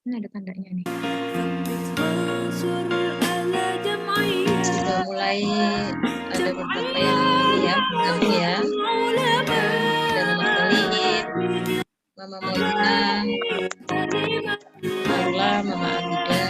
Ini ada tandanya nih. Sudah mulai ada beberapa yang ini ya, bergabung ya. Ada Mama Khalid, Mama Moina, Marla, Mama Abida.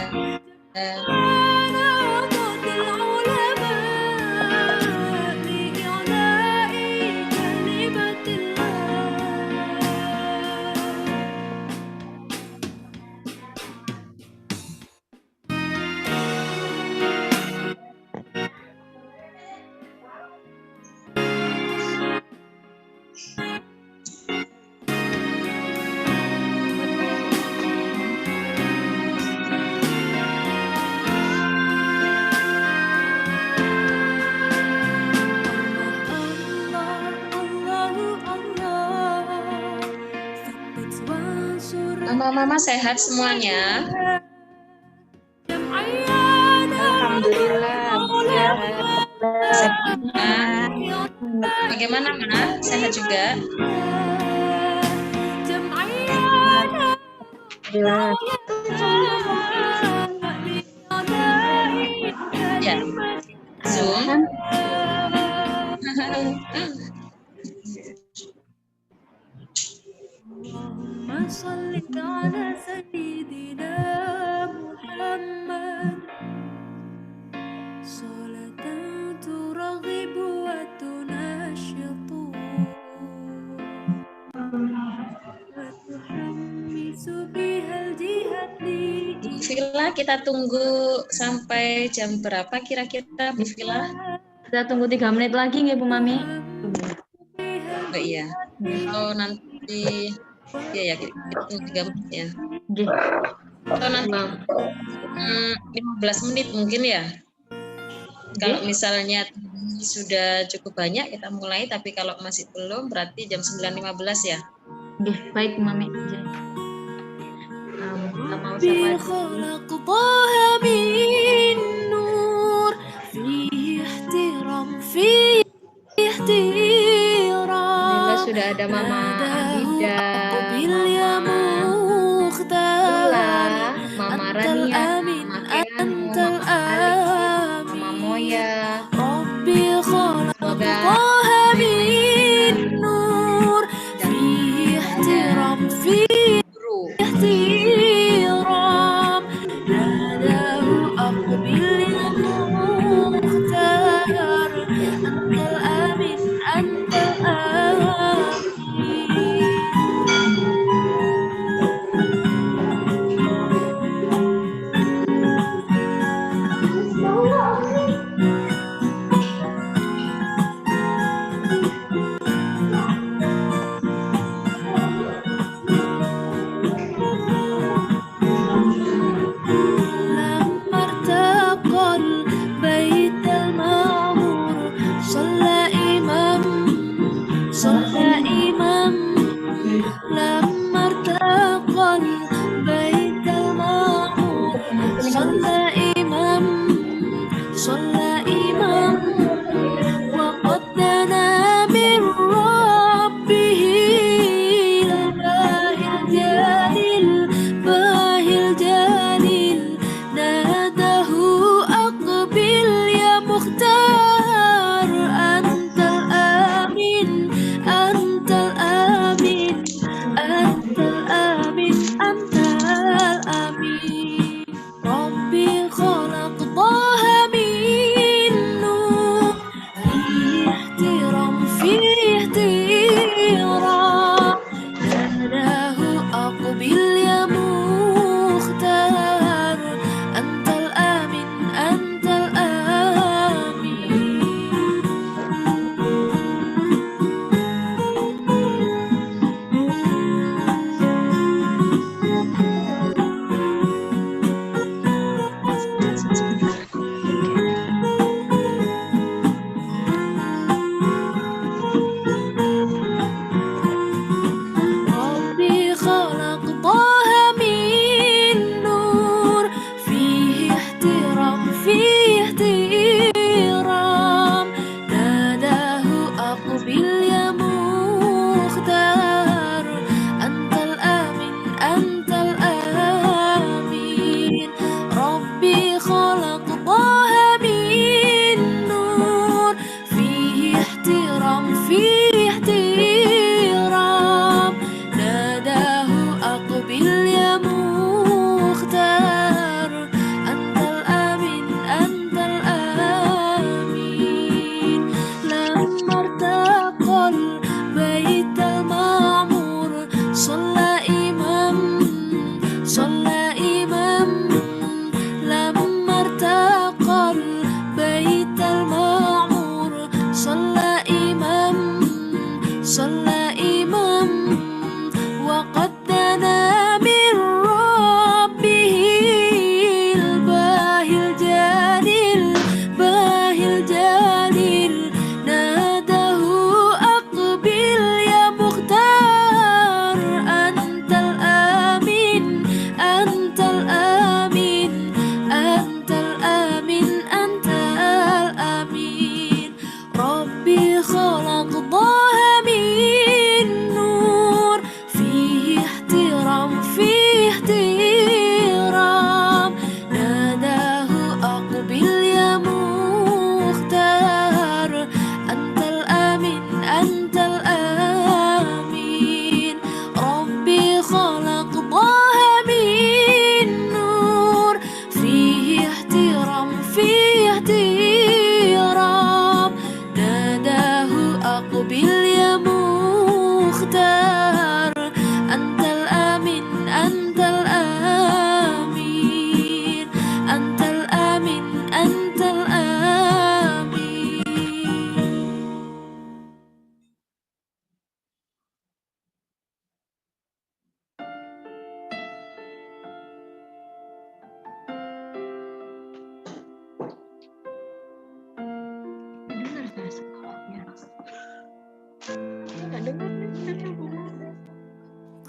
Mama-mama sehat semuanya? Alhamdulillah sehat. Bagaimana Ma? Sehat juga? Alhamdulillah. Ya. Zoom. اللهم صل على سيدنا محمد صلاة ترغب وتنشط وتحمس بها الجهاد. Villa, kita tunggu sampai jam berapa kira-kira Bu Villa? Kita tunggu 3 menit lagi nggih Bu Mami. Oh iya. Kalau nanti ya kita tunggu 3 menit ya. Nggih. Atau nanti 15 menit mungkin ya. Kalau misalnya sudah cukup banyak kita mulai, tapi kalau masih belum berarti jam 9.15 ya. Nggih, baik Bu Mami. Kita mau sapa sudah ada Mama Abida, Mama Tula, Mama Rania, Mama Keanu, Mama Ali, Mama Moya. Semoga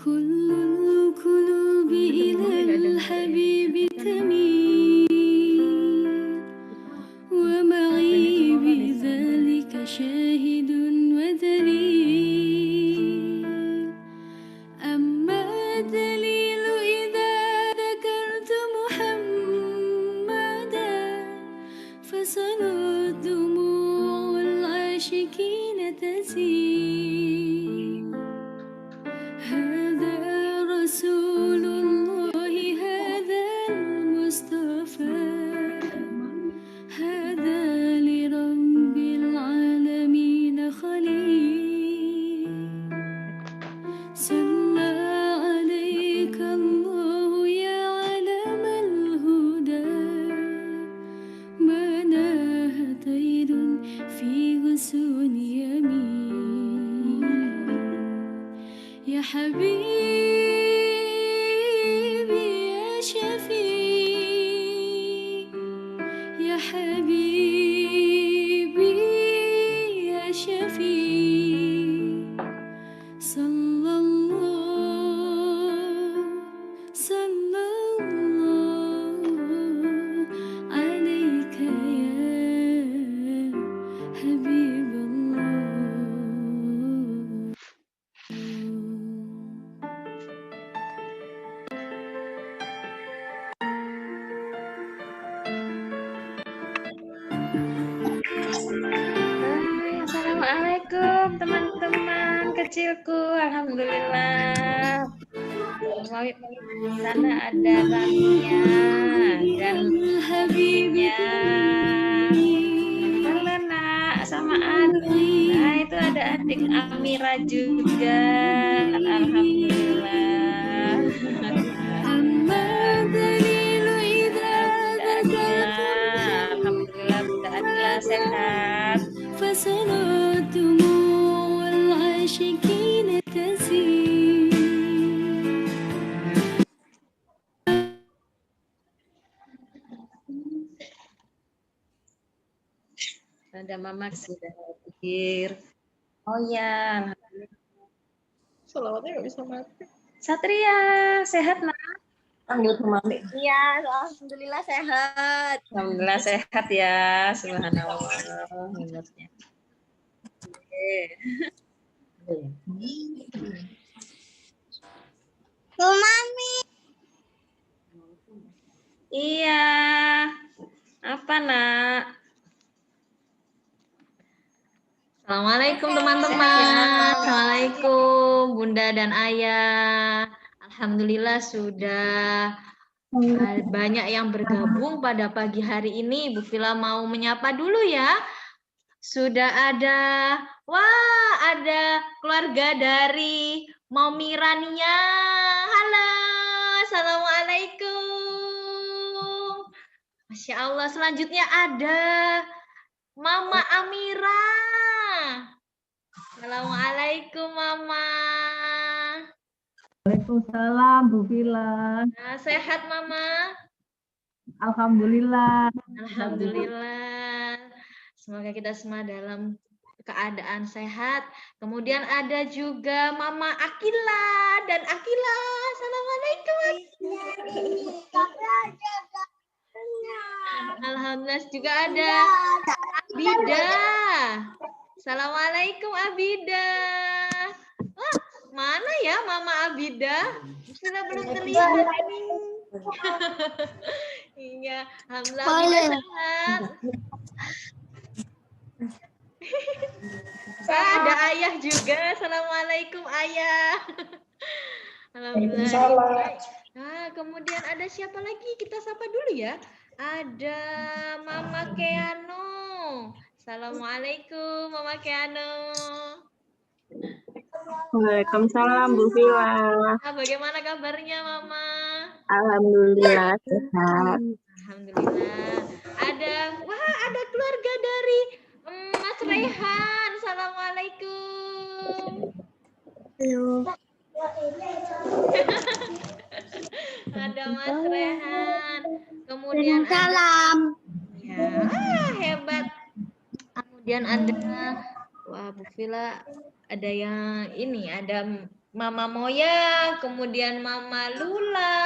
كل القلوب إلى الحبيب تميل ومعي بذلك شاهد ودليل أما الدليل إذا ذكرت محمدا فصارت دموع العاشقين تسيل هذا رسول الله هذا المصطفى هذا لرب العالمين خليل صلى عليك الله يا علم الهدى ما ناه طير في غصون يمين يا حبيبي يا شفيع يا حبيبي يا شفيع صلى الله عليك يا حبيب الله Assalamualaikum teman-teman kecilku, alhamdulillah. Mau di sana ada Rania dan Habibinya. Halo nak, sama adik. Nah itu ada adik Amira juga. Alhamdulillah. Alhamdulillah Bunda Adila sehat. فسرت دموع العاشقين تسيل Ada Mama sudah hadir. Oh ya, Salawatnya nggak bisa mati. Satria sehat nak? Panggil mami. Iya, alhamdulillah sehat. Alhamdulillah sehat ya, subhanallah. Hebatnya. Mami. Iya. Apa nak? Assalamualaikum teman-teman. Assalamualaikum Bunda dan Ayah. Alhamdulillah sudah banyak yang bergabung pada pagi hari ini. Bu Vila mau menyapa dulu ya. Sudah ada, wah ada keluarga dari Mami Rania. Halo, Assalamualaikum. Masya Allah, selanjutnya ada Mama Amira. Assalamualaikum Mama. Waalaikumsalam Bu Vila. Nah, sehat Mama? Alhamdulillah. Alhamdulillah. Semoga kita semua dalam keadaan sehat. Kemudian ada juga Mama Akila dan Akila. Assalamualaikum. Alhamdulillah juga ada Abida. Assalamualaikum Abida. Wah, mana ya Mama Abida? Sudah belum terlihat ini. Iya, alhamdulillah Abida sehat. Ada Ayah juga. Assalamualaikum Ayah. Alhamdulillah. Nah, kemudian ada siapa lagi? Kita sapa dulu ya. Ada Mama Keano. Assalamualaikum Mama Keano. Waalaikumsalam Bu Vila. Nah, bagaimana kabarnya Mama? Alhamdulillah sehat. Alhamdulillah. Ada keluarga dari Mas Rehan. Assalamualaikum. Ada Mas Rehan. Kemudian Salam. ya, hebat. Kemudian ada Bu Vila ada yang ini, ada Mama Moya, kemudian Mama Lula,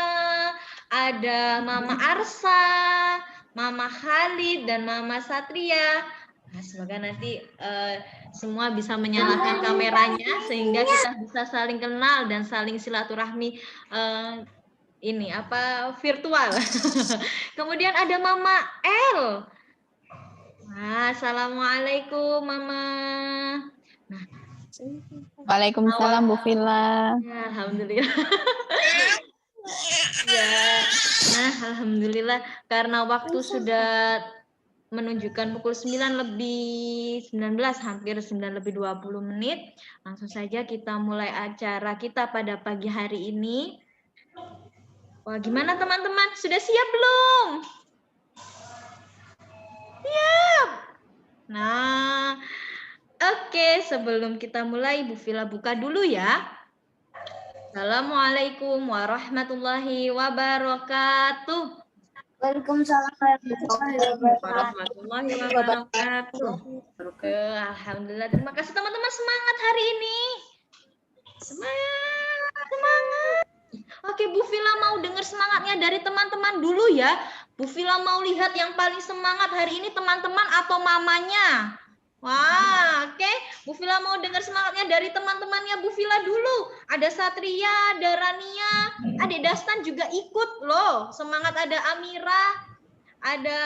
ada Mama Arsa, Mama Khalid, dan Mama Satria. Nah, semoga nanti semua bisa menyalakan kameranya sehingga kita bisa saling kenal dan saling silaturahmi ini apa virtual. Kemudian ada Mama L. Nah, assalamualaikum Mama. Nah, Waalaikumsalam Bu Villa. ya, alhamdulillah. Ya, nah alhamdulillah karena waktu sudah menunjukkan pukul 9:19, hampir 9:20 menit. Langsung saja kita mulai acara kita pada pagi hari ini. Wah, gimana teman-teman? Sudah siap belum? Siap. Nah, oke, sebelum kita mulai, Bu Villa buka dulu ya. Assalamualaikum warahmatullahi wabarakatuh. Waalaikumsalam Warahmatullahi wabarakatuh. Alhamdulillah, terima kasih teman-teman, semangat hari ini. Semangat. Oke, Bu Villa mau dengar semangatnya dari teman-teman dulu ya. Bu Villa mau lihat yang paling semangat hari ini teman-teman atau mamanya? Wah, oke. Bu Villa mau dengar semangatnya dari teman-temannya Bu Villa dulu. Ada Satria, ada Rania, Adik Dastan juga ikut loh. Semangat, ada Amira, ada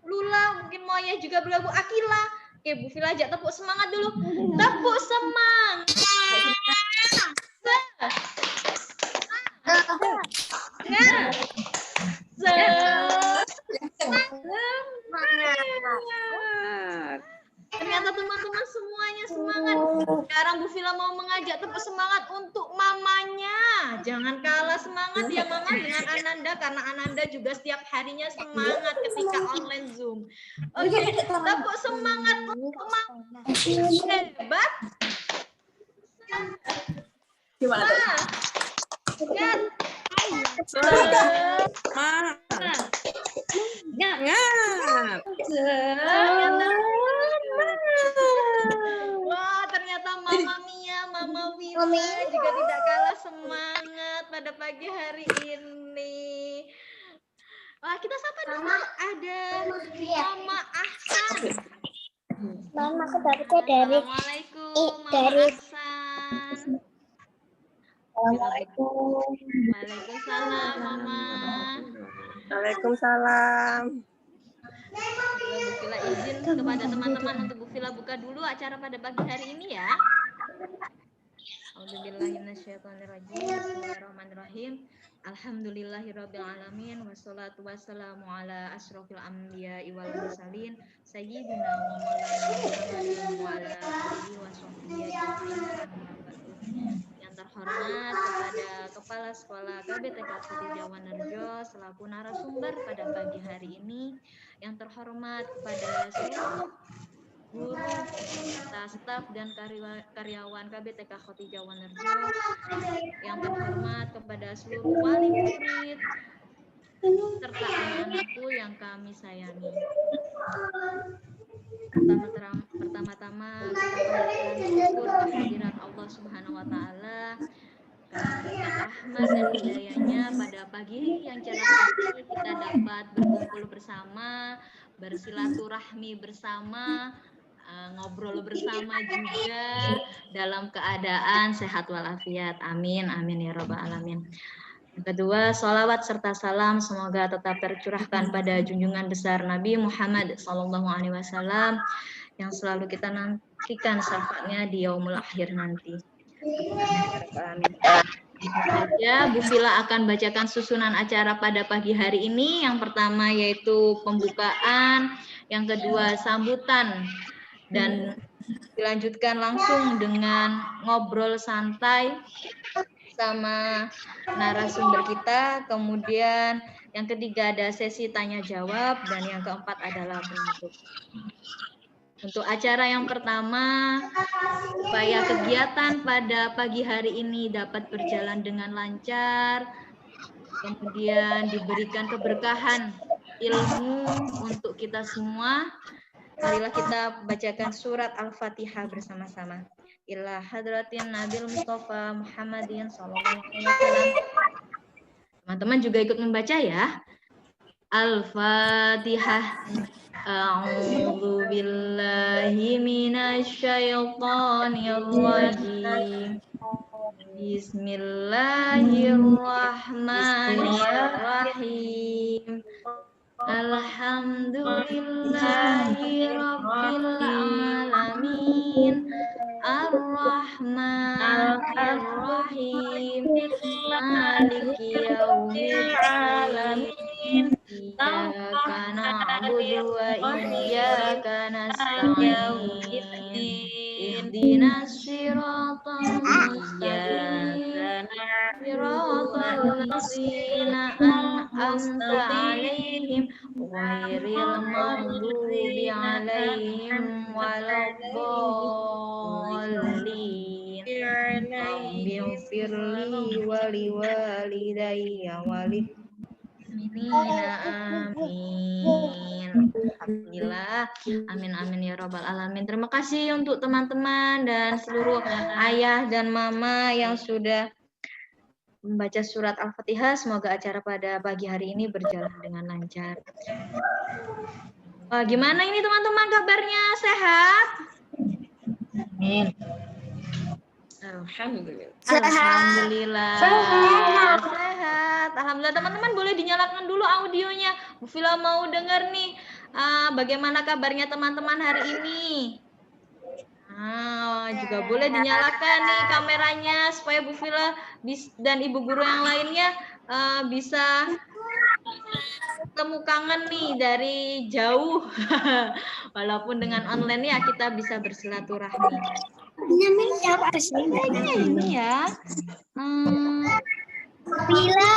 Lula, mungkin Moya juga bergabung, Akila. Oke, Bu Villa ajak tepuk semangat dulu. Tepuk semangat. Ternyata teman-teman semuanya semangat. Sekarang Bu Villa mau mengajak tepuk semangat untuk mamanya. Jangan kalah semangat ya Mama dengan Ananda, karena Ananda juga setiap harinya semangat ketika online Zoom. Oke, tepuk semangat untuk Mama. Hebat. Gimana tuh? Wah, ternyata Mama Mia, Mama Wila juga tidak kalah semangat pada pagi hari ini. Wah, kita sapa dulu. Ada Mama Ahsan. Mama, aku dapetnya dari Assalamualaikum, Mama dari- Ahsan. Assalamualaikum. Waalaikumsalam, Mama. Waalaikumsalam. Bu Villa izin kepada teman-teman untuk Bu Villa buka dulu acara pada pagi hari ini ya. A'udzubillahiminasyaitonirrajim. Bismillahirrahmanirrahim. Alhamdulillahirabbil alamin wassalatu wassalamu ala asyrofil anbiya'i wal mursalin sayyidina wa maulana Muhammadin wa ala alihi wa sahbihi ajma'in. Yang terhormat kepada Kepala Sekolah KBTK Khotijah Wanerjo selaku narasumber pada pagi hari ini. Yang terhormat kepada seluruh guru, staf dan karyawan KBTK Khotijah Wanerjo. Yang terhormat kepada seluruh wali murid serta anak-anakku yang kami sayangi. Pertama-tama kita panjatkan syukur kehadiran Allah Subhanahu wa taala karena berkat rahmat dan hidayahnya pada pagi yang cerah ini kita dapat berkumpul bersama, bersilaturahmi bersama, ngobrol bersama juga dalam keadaan sehat walafiat. Amin, amin ya rabbal alamin. Yang kedua, sholawat serta salam semoga tetap tercurahkan pada junjungan besar Nabi Muhammad SAW yang selalu kita nantikan syafaatnya di yaumul akhir nanti. Amin. Ya, Bu Villa akan bacakan susunan acara pada pagi hari ini. Yang pertama yaitu pembukaan, yang kedua sambutan, dan dilanjutkan langsung dengan ngobrol santai sama narasumber kita. Kemudian yang ketiga ada sesi tanya jawab, dan yang keempat adalah penutup. Untuk acara yang pertama, supaya kegiatan pada pagi hari ini dapat berjalan dengan lancar, kemudian diberikan keberkahan ilmu untuk kita semua, marilah kita bacakan surat Al-Fatihah bersama-sama. ila hadratin Nabil Mustafa Muhammadin sallallahu alaihi wasallam. Teman-teman juga ikut membaca ya. Al-Fatihah. A'udzu billahi minasyaitonir rajim. Bismillahirrahmanirrahim. Alhamdulillahirabbil alamin. Ar-Rahmanir-Rahim. Maliki yaumil alamin. Iyyaka na'budu wa iyyaka nasta'in. Ihdinas siratal mustaqim. Siratal ladzina an'amta 'alaihim ghairil maghdubi 'alaihim waladdallin. Rabbighfirli wa liwalidayya wa amin. Alhamdulillah. Amin amin ya robbal alamin. Terima kasih untuk teman-teman dan seluruh ayah dan mama yang sudah membaca surat Al-Fatihah. Semoga acara pada pagi hari ini berjalan dengan lancar. Gimana ini teman-teman kabarnya? Sehat? Amin. Alhamdulillah. Alhamdulillah. Sehat. Alhamdulillah. Teman-teman boleh dinyalakan dulu audionya. Bu Vila mau dengar nih bagaimana kabarnya teman-teman hari ini. Juga boleh dinyalakan nih kameranya supaya Bu Vila dan ibu guru yang lainnya bisa ketemu kangen nih dari jauh. Walaupun dengan online ya kita bisa bersilaturahmi. Namanya siapa sih? Ini ya. Vila.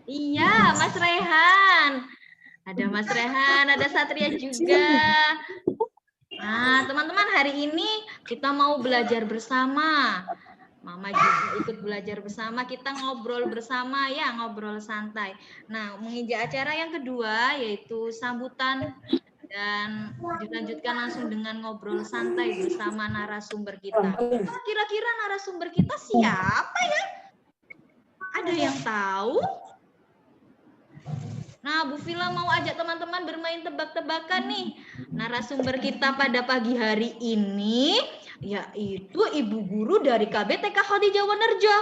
Iya, Mas Rehan. Ada Mas Rehan, ada Satria juga. Nah, teman-teman hari ini kita mau belajar bersama. Mama juga ikut belajar bersama, kita ngobrol bersama ya, ngobrol santai. Nah, menginjak acara yang kedua yaitu sambutan dan dilanjutkan langsung dengan ngobrol santai bersama narasumber kita. Kira-kira narasumber kita siapa ya? Ada yang tahu? Nah, Bu Vila mau ajak teman-teman bermain tebak-tebakan nih. Narasumber kita pada pagi hari ini yaitu Ibu Guru dari KBTK Khadijah Wonerjo.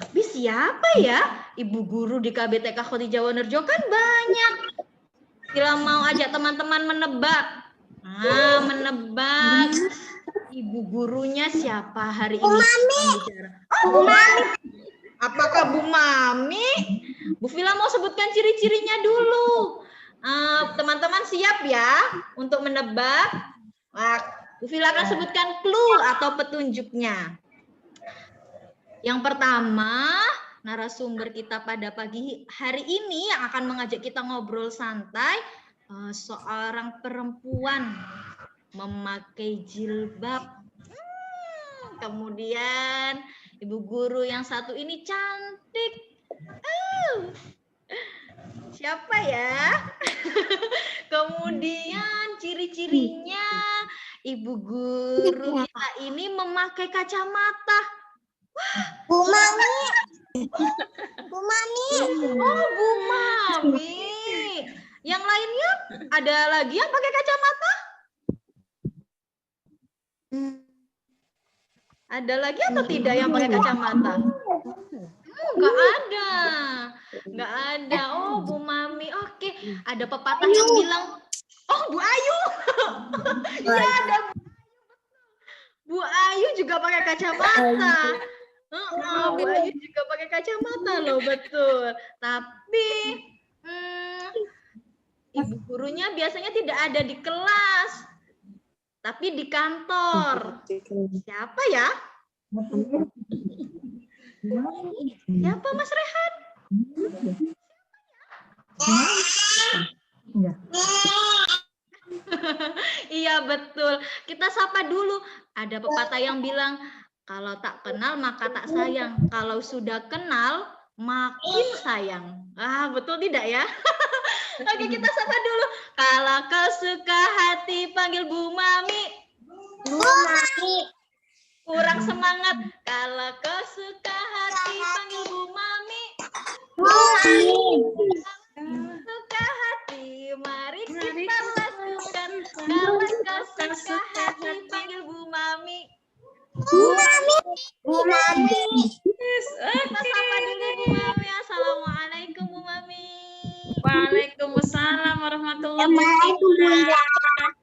Tapi siapa ya Ibu Guru di KBTK Khadijah Wonerjo? Kan banyak. Vila mau ajak teman-teman menebak. Menebak Ibu gurunya siapa hari ini? Bu Mami. Bu Mami. Apakah Bu Mami? Bu Vila mau sebutkan ciri-cirinya dulu. Teman-teman siap ya untuk menebak? Bu Vila akan sebutkan clue atau petunjuknya. Yang pertama, narasumber kita pada pagi hari ini yang akan mengajak kita ngobrol santai, seorang perempuan memakai jilbab. Kemudian ibu guru yang satu ini cantik. Siapa ya? Kemudian ciri-cirinya ibu guru kita ini memakai kacamata. Bu Mami. Bu Mami. Oh, Bu Mami. Yang lainnya ada lagi yang pakai kacamata? Ada lagi atau tidak yang pakai kacamata? Enggak ada. Enggak ada. Oh, Bu Mami. Oke. Ada pepatah yang bilang, oh, Bu Ayu. Iya, ada Bu Ayu juga pakai kacamata. Bu Ayu juga pakai kacamata loh, betul. Tapi ibu gurunya biasanya tidak ada di kelas, tapi di kantor. Siapa ya? Siapa Mas Rehan? Iya betul. Kita sapa dulu. Ada pepatah yang bilang, kalau tak kenal maka tak sayang. Kalau sudah kenal makin sayang. Betul tidak ya? Oke, kita sapa dulu. Kalau kau suka hati panggil Bu Mami. Bu Mami. Kurang semangat. Kalau kau suka hati panggil Bu Mami. Bu Mami. Suka hati, mari kita lakukan. Kalau kau suka hati panggil Bu Mami. Bu Mami. Bu Mami. Kita sapa dulu Bu Mami. Assalamualaikum Bu Mami. Waalaikumsalam warahmatullahi Assalamualaikum, Bunda. wabarakatuh.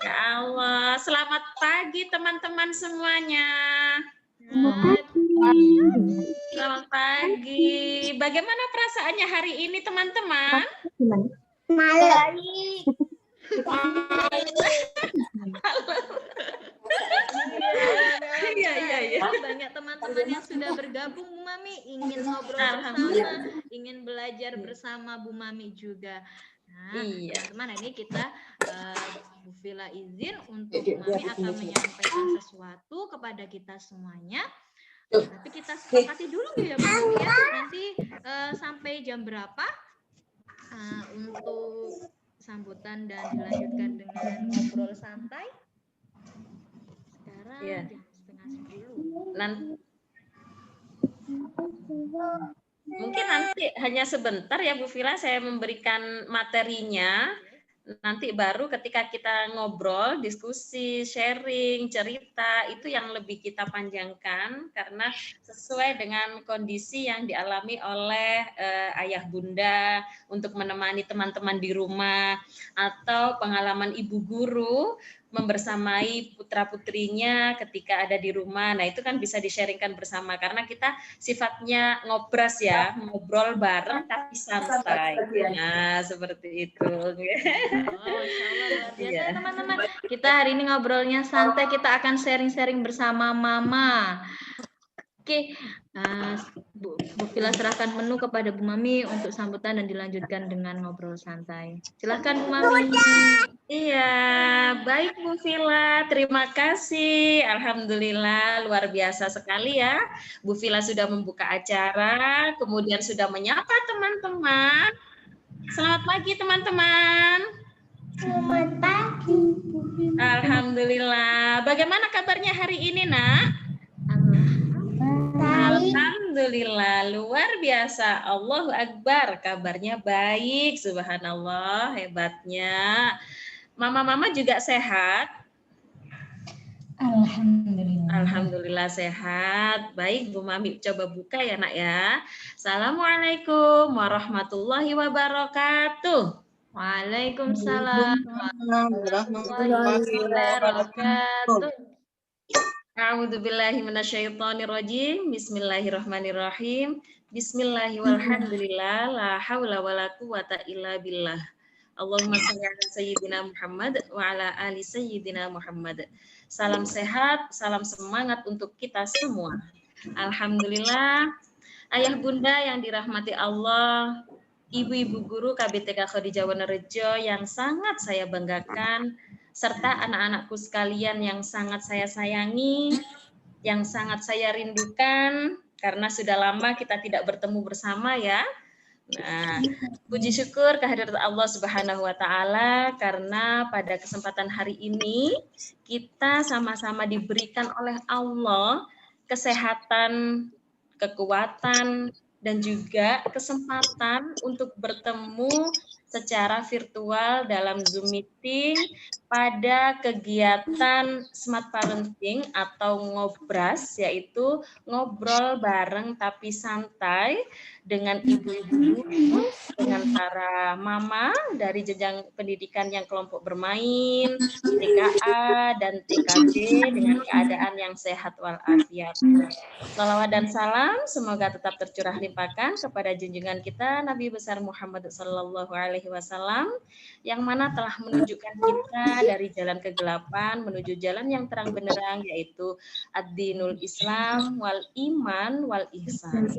Ya Allah, selamat pagi teman-teman semuanya. Selamat pagi. Bagaimana perasaannya hari ini teman-teman? Malam. Iya. Banyak teman-teman yang sudah bergabung Bu Mami, ingin ngobrol bersama, ingin belajar bersama Bu Mami juga. Nah, Iya. teman-teman, ini kita Bu Vila izin untuk Bu Mami akan menyampaikan sesuatu kepada kita semuanya. Tapi kita sepakati dulu ya Bu Mami ya. Nanti sampai jam berapa untuk sambutan dan dilanjutkan dengan ngobrol santai. Sekarang Iya. jam 9:30. Mungkin nanti hanya sebentar ya Bu Vila saya memberikan materinya. Nanti baru ketika kita ngobrol, diskusi, sharing, cerita, itu yang lebih kita panjangkan karena sesuai dengan kondisi yang dialami oleh ayah bunda untuk menemani teman-teman di rumah atau pengalaman ibu guru membersamai putra-putrinya ketika ada di rumah. Nah, itu kan bisa di-sharingkan bersama karena kita sifatnya ngobras ya, ngobrol bareng tapi santai. Nah, seperti itu. Oh, Masya Allah, luar biasa Iya. ya, teman-teman. Kita hari ini ngobrolnya santai, kita akan sharing-sharing bersama Mama. Oke, Bu Vila serahkan menu kepada Bu Mami untuk sambutan dan dilanjutkan dengan ngobrol santai. Silahkan Bu Mami. Iya, baik Bu Vila, terima kasih. Alhamdulillah, luar biasa sekali ya. Bu Vila sudah membuka acara, kemudian sudah menyapa teman-teman. Selamat pagi teman-teman. Selamat pagi. Alhamdulillah. Bagaimana kabarnya hari ini, Nak? Alhamdulillah, luar biasa. Allahu Akbar, kabarnya baik. Subhanallah, hebatnya. Mama-mama juga sehat? Alhamdulillah. Alhamdulillah sehat. Baik, Bu Mami coba buka ya, Nak ya. Assalamualaikum warahmatullahi wabarakatuh. Waalaikumsalam warahmatullahi wabarakatuh. A'udzubillahi minasyaitonirrajim. Bismillahirrahmanirrahim. Bismillahirrahmanirrahim. La haula wala quwata illa billah. Allahumma shalli ala sayyidina Muhammad wa ala ali sayyidina Muhammad. Salam sehat, salam semangat untuk kita semua. Alhamdulillah. Ayah bunda yang dirahmati Allah, ibu-ibu guru KBTK Khadijah Wonorejo yang sangat saya banggakan, serta anak-anakku sekalian yang sangat saya sayangi, yang sangat saya rindukan, karena sudah lama kita tidak bertemu bersama ya. Nah, puji syukur kehadirat Allah Subhanahu wa Ta'ala, karena pada kesempatan hari ini kita sama-sama diberikan oleh Allah kesehatan, kekuatan, dan juga kesempatan untuk bertemu secara virtual dalam Zoom meeting pada kegiatan Smart Parenting atau ngobras, yaitu ngobrol bareng tapi santai dengan ibu-ibu, dengan para mama dari jenjang pendidikan yang kelompok bermain, TKA dan TKB dengan keadaan yang sehat walafiat. Salawat dan salam semoga tetap tercurah limpahkan kepada junjungan kita Nabi besar Muhammad SAW yang mana telah menunjukkan kita dari jalan kegelapan menuju jalan yang terang benderang, yaitu ad-dinul Islam wal iman wal ihsan.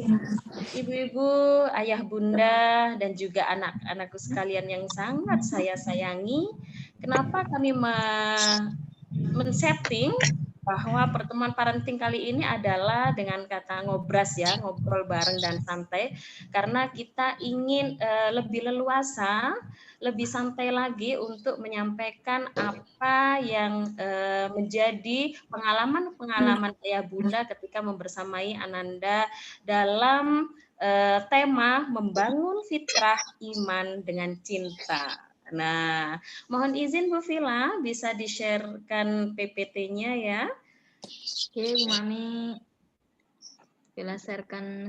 Ibu-ibu, ayah bunda, dan juga anak-anakku sekalian yang sangat saya sayangi, kenapa kami men-setting bahwa pertemuan parenting kali ini adalah dengan kata ngobras ya, ngobrol bareng dan santai, karena kita ingin lebih leluasa, lebih santai lagi untuk menyampaikan apa yang menjadi pengalaman-pengalaman ayah bunda ketika membersamai Ananda dalam tema membangun fitrah iman dengan cinta. Nah, mohon izin Bu Vila bisa di-sharekan PPT-nya ya. Oke, Bu Mami. Vila sharekan.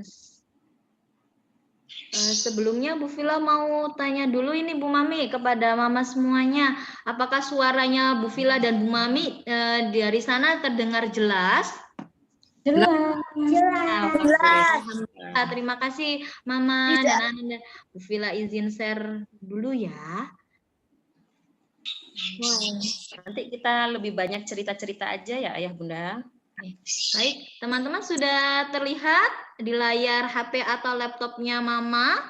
Sebelumnya Bu Vila mau tanya dulu ini Bu Mami kepada Mama semuanya. Apakah suaranya Bu Vila dan Bu Mami dari sana terdengar jelas? Jelas. Alhamdulillah. Terima kasih Mama dan Anda. Bu Vila izin share dulu ya. Nanti kita lebih banyak cerita-cerita aja ya Ayah Bunda. Baik, teman-teman sudah terlihat di layar HP atau laptopnya Mama?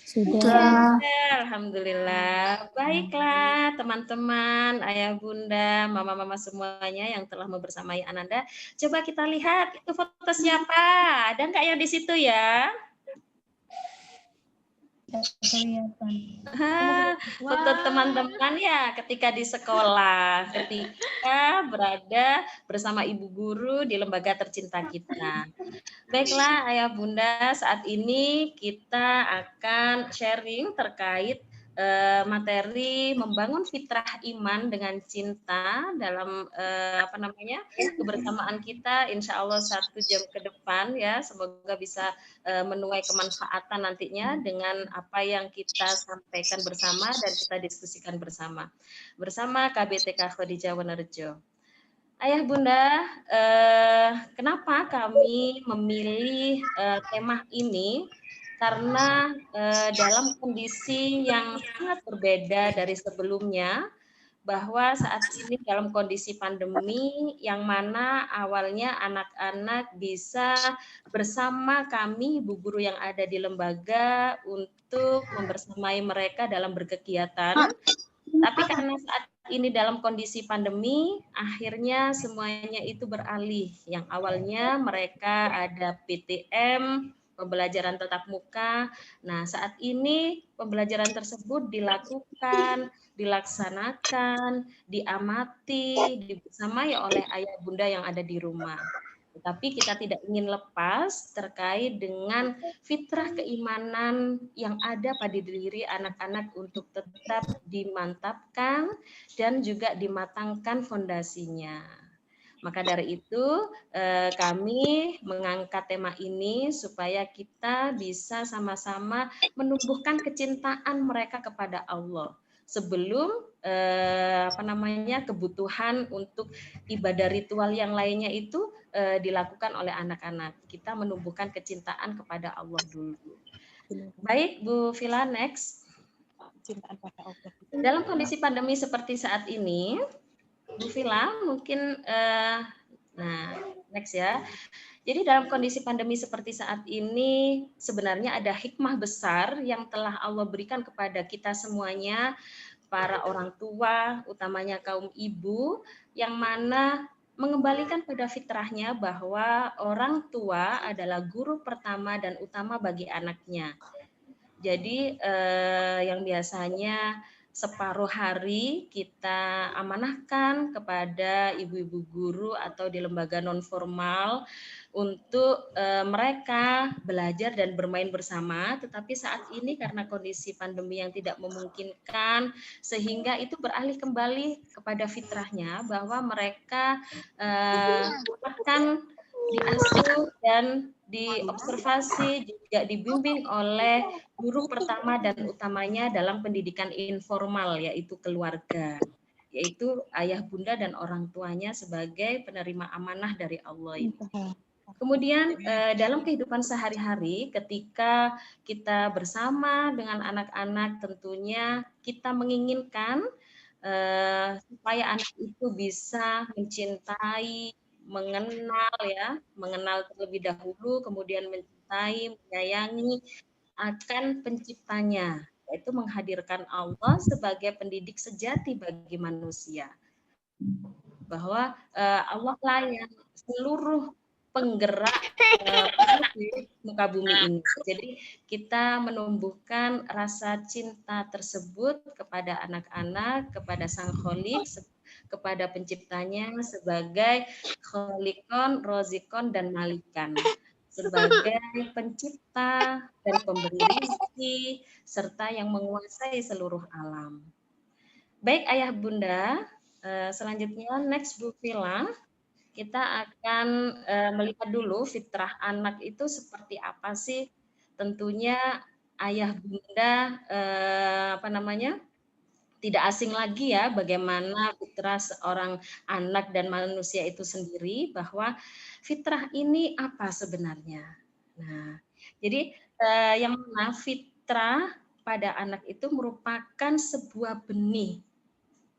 Sudah. Alhamdulillah. Baiklah teman-teman, Ayah Bunda, Mama-mama semuanya yang telah membersamai Ananda. Coba kita lihat itu foto siapa? Ada nggak yang di situ ya? Foto teman-teman ya ketika di sekolah, ketika berada bersama ibu guru di lembaga tercinta kita. Baiklah Ayah Bunda, saat ini kita akan sharing terkait materi membangun fitrah iman dengan cinta dalam kebersamaan kita, insya Allah 1 jam ke depan ya, semoga bisa menuai kemanfaatan nantinya dengan apa yang kita sampaikan bersama dan kita diskusikan bersama KBTK Khadijah Wonorejo. Ayah Bunda, kenapa kami memilih tema ini? Karena dalam kondisi yang sangat berbeda dari sebelumnya, bahwa saat ini dalam kondisi pandemi yang mana awalnya anak-anak bisa bersama kami ibu guru yang ada di lembaga untuk membersamai mereka dalam berkegiatan. Tapi karena saat ini dalam kondisi pandemi, akhirnya semuanya itu beralih. Yang awalnya mereka ada PTM, pembelajaran tatap muka. Nah, saat ini pembelajaran tersebut dilakukan, dilaksanakan, diamati, dibersamai oleh ayah bunda yang ada di rumah. Tetapi kita tidak ingin lepas terkait dengan fitrah keimanan yang ada pada diri anak-anak untuk tetap dimantapkan dan juga dimatangkan fondasinya. Maka dari itu kami mengangkat tema ini supaya kita bisa sama-sama menumbuhkan kecintaan mereka kepada Allah sebelum kebutuhan untuk ibadah ritual yang lainnya itu dilakukan oleh anak-anak. Kita menumbuhkan kecintaan kepada Allah dulu. Baik, Bu Vila, next. Dalam kondisi pandemi seperti saat ini, Bu Vila, mungkin next ya. Jadi dalam kondisi pandemi seperti saat ini, sebenarnya ada hikmah besar yang telah Allah berikan kepada kita semuanya, para orang tua, utamanya kaum ibu, yang mana mengembalikan pada fitrahnya bahwa orang tua adalah guru pertama dan utama bagi anaknya. Jadi yang biasanya separuh hari kita amanahkan kepada ibu-ibu guru atau di lembaga non formal untuk mereka belajar dan bermain bersama, tetapi saat ini karena kondisi pandemi yang tidak memungkinkan, sehingga itu beralih kembali kepada fitrahnya bahwa mereka akan diasuh dan diobservasi, juga dibimbing oleh guru pertama dan utamanya dalam pendidikan informal, yaitu keluarga, yaitu ayah bunda dan orang tuanya sebagai penerima amanah dari Allah itu. Kemudian dalam kehidupan sehari-hari ketika kita bersama dengan anak-anak, tentunya kita menginginkan supaya anak itu bisa mencintai, mengenal terlebih dahulu, kemudian mencintai, menyayangi akan penciptanya, yaitu menghadirkan Allah sebagai pendidik sejati bagi manusia. bahwa Allah lah yang seluruh penggerak makhluk di muka bumi ini. Jadi kita menumbuhkan rasa cinta tersebut kepada anak-anak, kepada Sang Kholik, kepada penciptanya sebagai Kholikon, Rozikon, dan Malikan. Sebagai pencipta dan pemberi rezeki, serta yang menguasai seluruh alam. Baik Ayah Bunda, selanjutnya next Bu Villa, kita akan melihat dulu fitrah anak itu seperti apa sih. Tentunya Ayah Bunda tidak asing lagi ya bagaimana fitrah seorang anak dan manusia itu sendiri, bahwa fitrah ini apa sebenarnya. Nah, jadi yang mana fitrah pada anak itu merupakan sebuah benih,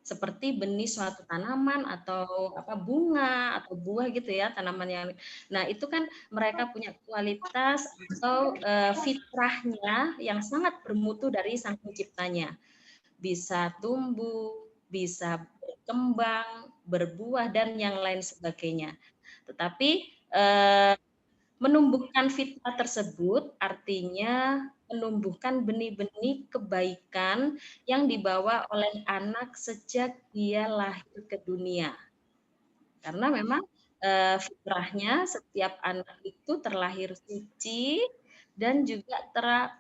seperti benih suatu tanaman atau bunga atau buah gitu ya, tanaman yang. Nah, itu kan mereka punya kualitas atau fitrahnya yang sangat bermutu dari Sang Penciptanya. Bisa tumbuh, bisa berkembang, berbuah dan yang lain sebagainya. Tetapi menumbuhkan fitrah tersebut artinya menumbuhkan benih-benih kebaikan yang dibawa oleh anak sejak dia lahir ke dunia. Karena memang fitrahnya setiap anak itu terlahir suci dan juga telah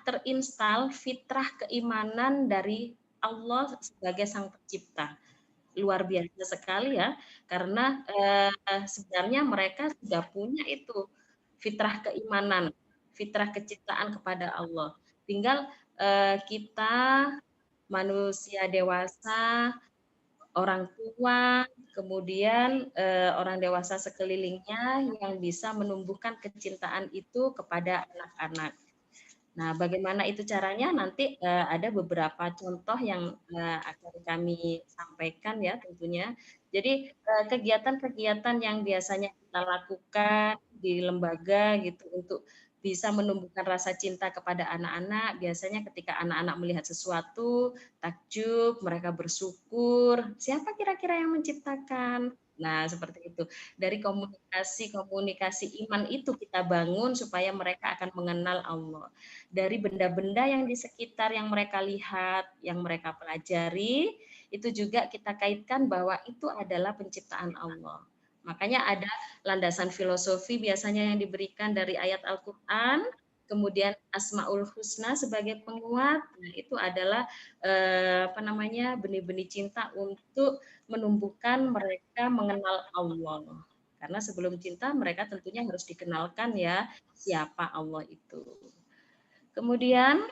terinstal fitrah keimanan dari Allah sebagai Sang Pencipta. Luar biasa sekali ya, karena sebenarnya mereka sudah punya itu fitrah keimanan, fitrah kecintaan kepada Allah. Tinggal kita manusia dewasa, orang tua, kemudian orang dewasa sekelilingnya yang bisa menumbuhkan kecintaan itu kepada anak-anak. Nah, bagaimana itu caranya? Nanti ada beberapa contoh yang akan kami sampaikan ya tentunya. Jadi kegiatan-kegiatan yang biasanya kita lakukan di lembaga gitu untuk bisa menumbuhkan rasa cinta kepada anak-anak, biasanya ketika anak-anak melihat sesuatu, takjub, mereka bersyukur, siapa kira-kira yang menciptakan? Nah, seperti itu. Dari komunikasi iman itu kita bangun supaya mereka akan mengenal Allah. Dari benda-benda yang di sekitar yang mereka lihat, yang mereka pelajari, itu juga kita kaitkan bahwa itu adalah penciptaan Allah. Makanya ada landasan filosofi biasanya yang diberikan dari ayat Al-Quran, kemudian Asmaul Husna sebagai penguat. Nah, itu adalah benih-benih cinta untuk menumbuhkan mereka mengenal Allah. Karena sebelum cinta mereka tentunya harus dikenalkan ya siapa Allah itu. Kemudian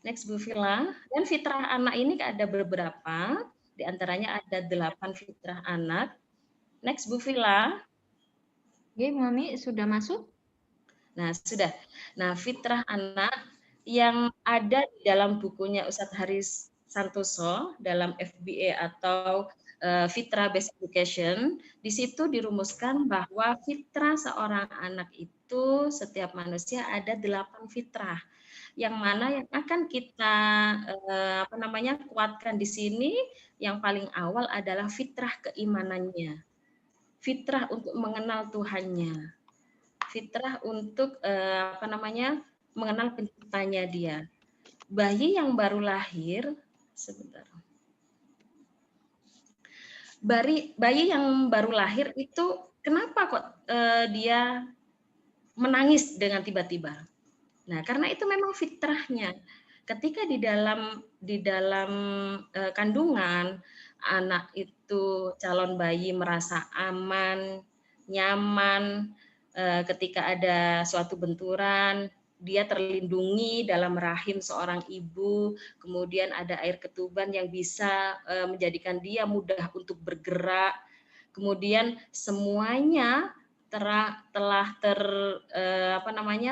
next Bu Villa, dan fitrah anak ini ada beberapa, diantaranya ada 8 fitrah anak. Next Bu Villa. Oke, Mami sudah masuk? Nah, sudah. Nah, fitrah anak yang ada di dalam bukunya Ustadz Haris Santoso dalam FBA atau Fitrah Based Education, di situ dirumuskan bahwa fitrah seorang anak itu setiap manusia ada 8 fitrah. Yang mana yang akan kita kuatkan di sini, yang paling awal adalah fitrah keimanannya. Fitrah untuk mengenal Tuhannya. Fitrah untuk mengenal penciptanya dia. Bayi yang baru lahir, sebentar. Bayi yang baru lahir itu kenapa kok dia menangis dengan tiba-tiba? Nah, karena itu memang fitrahnya. Ketika di dalam kandungan, anak itu calon bayi merasa aman, nyaman. Ketika ada suatu benturan, dia terlindungi dalam rahim seorang ibu, kemudian ada air ketuban yang bisa menjadikan dia mudah untuk bergerak, kemudian semuanya telah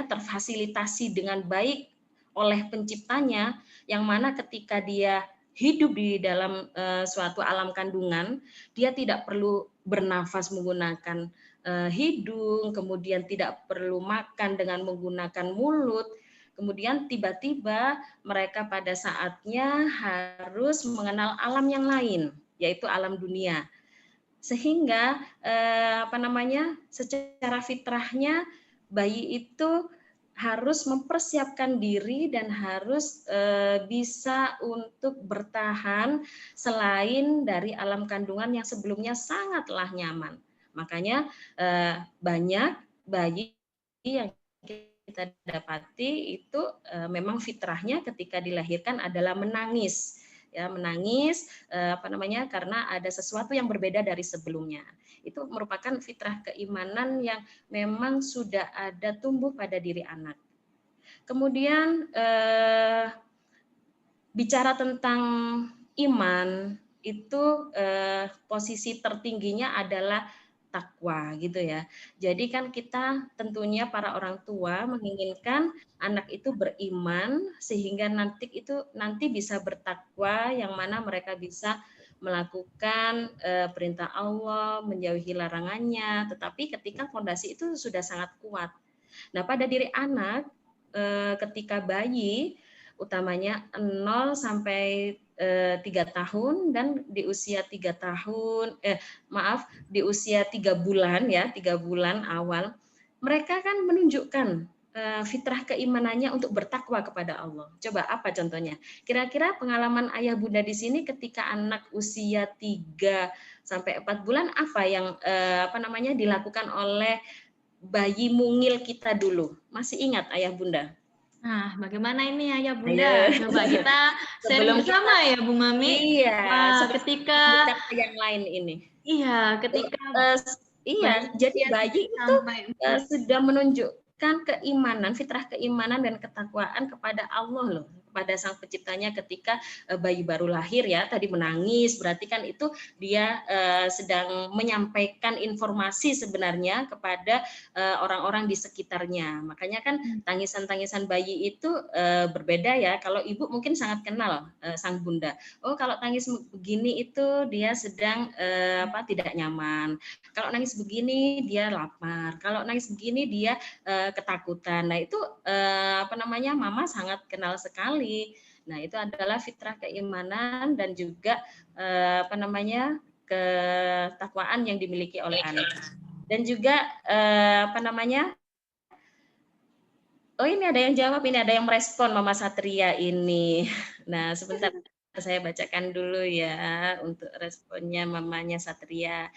terfasilitasi dengan baik oleh penciptanya, yang mana ketika dia hidup di dalam suatu alam kandungan, dia tidak perlu bernafas menggunakan hidung, kemudian tidak perlu makan dengan menggunakan mulut, kemudian tiba-tiba mereka pada saatnya harus mengenal alam yang lain. yaitu alam dunia. Sehingga secara fitrahnya bayi itu harus mempersiapkan diri dan harus bisa untuk bertahan selain dari alam kandungan yang sebelumnya sangatlah nyaman. Makanya banyak bayi yang kita dapati itu memang fitrahnya ketika dilahirkan adalah menangis. Ya, menangis karena ada sesuatu yang berbeda dari sebelumnya. Itu merupakan fitrah keimanan yang memang sudah ada tumbuh pada diri anak. Kemudian bicara tentang iman, itu posisi tertingginya adalah takwa gitu ya. Jadi kan kita tentunya para orang tua menginginkan anak itu beriman sehingga nanti bisa bertakwa, yang mana mereka bisa melakukan perintah Allah, menjauhi larangannya. Tetapi ketika fondasi itu sudah sangat kuat. Nah, pada diri anak ketika bayi utamanya 0 sampai 3 tahun dan di usia 3 tahun di usia 3 bulan ya, 3 bulan awal mereka kan menunjukkan fitrah keimanannya untuk bertakwa kepada Allah. Coba apa contohnya? Kira-kira pengalaman ayah bunda di sini ketika anak usia 3 sampai 4 bulan apa yang dilakukan oleh bayi mungil kita dulu? Masih ingat ayah bunda? Nah, bagaimana ini Ayah Bunda? Coba kita share bersama ya Bu Mami. Iya, ketika yang lain ini. Iya, ketika jadi bayi itu sudah menunjukkan keimanan, fitrah keimanan dan ketakwaan kepada Allah loh, kepada Sang Penciptanya ketika bayi baru lahir ya, tadi menangis, berarti kan itu dia sedang menyampaikan informasi sebenarnya kepada orang-orang di sekitarnya. Makanya kan tangisan-tangisan bayi itu berbeda ya. Kalau ibu mungkin sangat kenal sang bunda. Oh, kalau tangis begini itu dia sedang tidak nyaman. Kalau nangis begini dia lapar. Kalau nangis begini dia ketakutan. Nah, itu mama sangat kenal sekali. Nah, itu adalah fitrah keimanan dan juga ketakwaan yang dimiliki oleh anak. Dan juga oh, ini ada yang jawab, ini ada yang merespon Mama Satria ini. Nah, sebentar saya bacakan dulu ya untuk responnya mamanya Satria.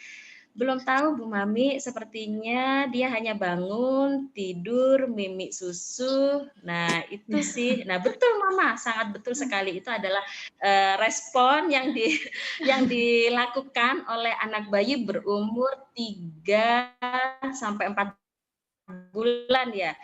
Belum tahu Bu Mami, sepertinya dia hanya bangun, tidur, mimik susu. Nah, itu sih. Nah, betul Mama, sangat betul sekali. Itu adalah respon yang dilakukan oleh anak bayi berumur 3 sampai 4 bulan ya.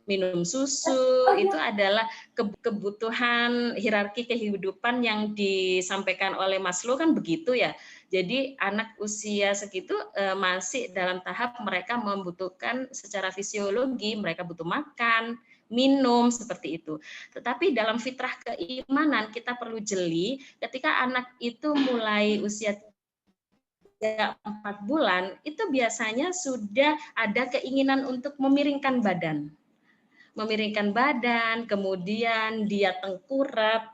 Minum susu itu adalah kebutuhan hierarki kehidupan yang disampaikan oleh Maslow kan begitu ya. Jadi anak usia segitu masih dalam tahap mereka membutuhkan secara fisiologi, mereka butuh makan, minum seperti itu. Tetapi dalam fitrah keimanan kita perlu jeli ketika anak itu mulai usia 4 bulan itu biasanya sudah ada keinginan untuk memiringkan badan. Kemudian dia tengkurap,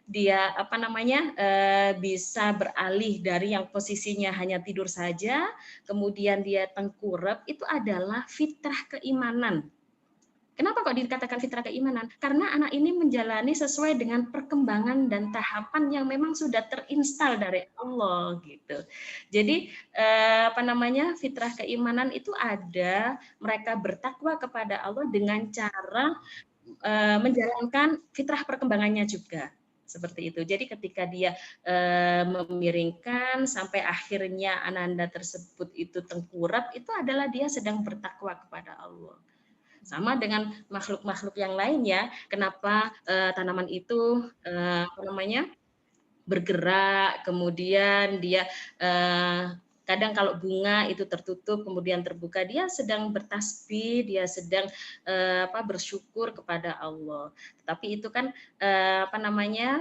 dia bisa beralih dari yang posisinya hanya tidur saja, kemudian dia tengkurap, itu adalah fitrah keimanan. Kenapa kok dikatakan fitrah keimanan? Karena anak ini menjalani sesuai dengan perkembangan dan tahapan yang memang sudah terinstal dari Allah gitu. Jadi fitrah keimanan itu ada, mereka bertakwa kepada Allah dengan cara menjalankan fitrah perkembangannya juga. Seperti itu. Jadi ketika dia memiringkan sampai akhirnya ananda tersebut itu tengkurap, itu adalah dia sedang bertakwa kepada Allah. Sama dengan makhluk-makhluk yang lain ya. Kenapa tanaman itu bergerak, kemudian dia kadang kalau bunga itu tertutup kemudian terbuka, dia sedang bertasbih, dia sedang bersyukur kepada Allah. Tetapi itu kan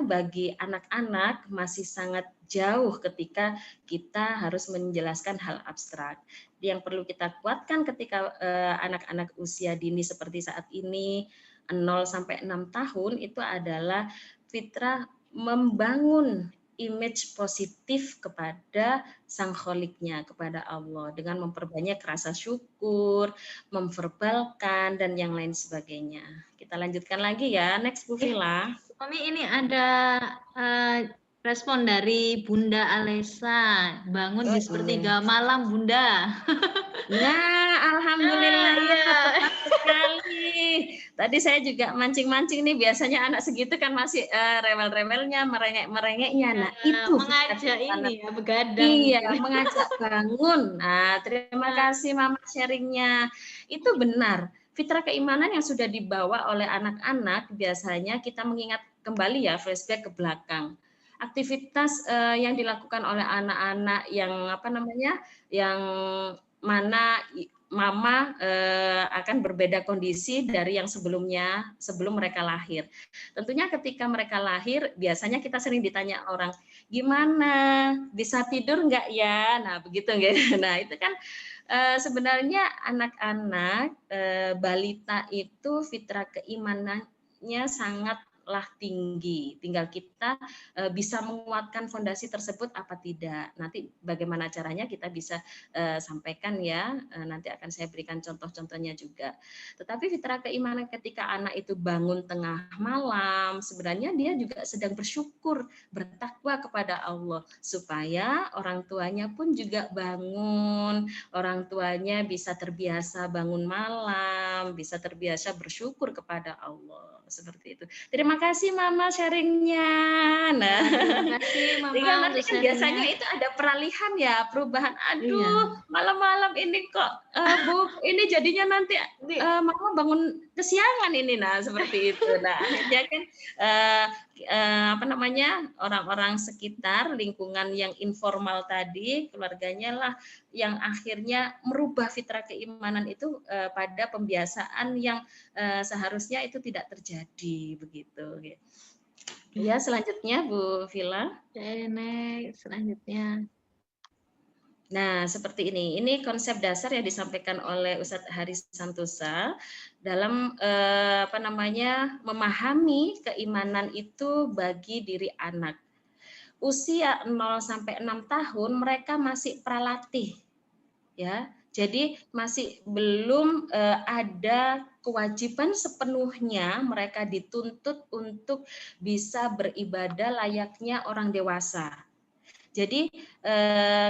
bagi anak-anak masih sangat jauh ketika kita harus menjelaskan hal abstrak. Yang perlu kita kuatkan ketika anak-anak usia dini seperti saat ini 0 sampai 6 tahun itu adalah fitrah membangun image positif kepada sang kholiknya, kepada Allah, dengan memperbanyak rasa syukur, memverbalkan, dan yang lain sebagainya. Kita lanjutkan lagi ya, next Bu Villa. Mami, ini ada respon dari Bunda Alesa, bangun di sepertiga malam Bunda. Nah, alhamdulillah, Iya. tepat sekali. Tadi saya juga mancing-mancing nih, biasanya anak segitu kan masih rewel-rewelnya, merengek-merengeknya. Nah, itu mengajak ini ya, begadang. Iya, mengajak bangun. Nah, terima kasih Mama sharingnya. Itu benar. Fitrah keimanan yang sudah dibawa oleh anak-anak biasanya kita mengingat kembali ya, flashback ke belakang. Aktivitas yang dilakukan oleh anak-anak yang apa namanya, yang mana mama akan berbeda kondisi dari yang sebelumnya, sebelum mereka lahir. Tentunya ketika mereka lahir, biasanya kita sering ditanya orang, gimana, bisa tidur nggak ya? Nah, begitu nggak? Nah, itu kan sebenarnya anak-anak balita itu fitrah keimanannya sangatlah tinggi. Tinggal kita bisa menguatkan fondasi tersebut apa tidak. Nanti bagaimana caranya kita bisa sampaikan ya. Nanti akan saya berikan contoh-contohnya juga. Tetapi fitrah keimanan ketika anak itu bangun tengah malam, sebenarnya dia juga sedang bersyukur, bertakwa kepada Allah supaya orang tuanya pun juga bangun, orang tuanya bisa terbiasa bangun malam, bisa terbiasa bersyukur kepada Allah, seperti itu. Terima kasih Mama sharingnya. Nah, Terima kasih Mama. tinggal nanti kan biasanya itu ada peralihan ya, perubahan. Aduh, malam-malam ini kok Bu, ini jadinya nanti Mama bangun kesiangan ini, nah seperti itu. Nah, akhirnya kan apa namanya, orang-orang sekitar, lingkungan yang informal tadi, keluarganya lah yang akhirnya merubah fitrah keimanan itu pada pembiasaan yang seharusnya itu tidak terjadi, begitu. Ya, selanjutnya Bu Villa. Next, selanjutnya. Nah, seperti ini. Ini konsep dasar yang disampaikan oleh Ustadz Haris Santosa dalam apa namanya, memahami keimanan itu bagi diri anak. Usia 0 sampai 6 tahun mereka masih pralatih. Ya. Jadi masih belum ada kewajiban sepenuhnya mereka dituntut untuk bisa beribadah layaknya orang dewasa. Jadi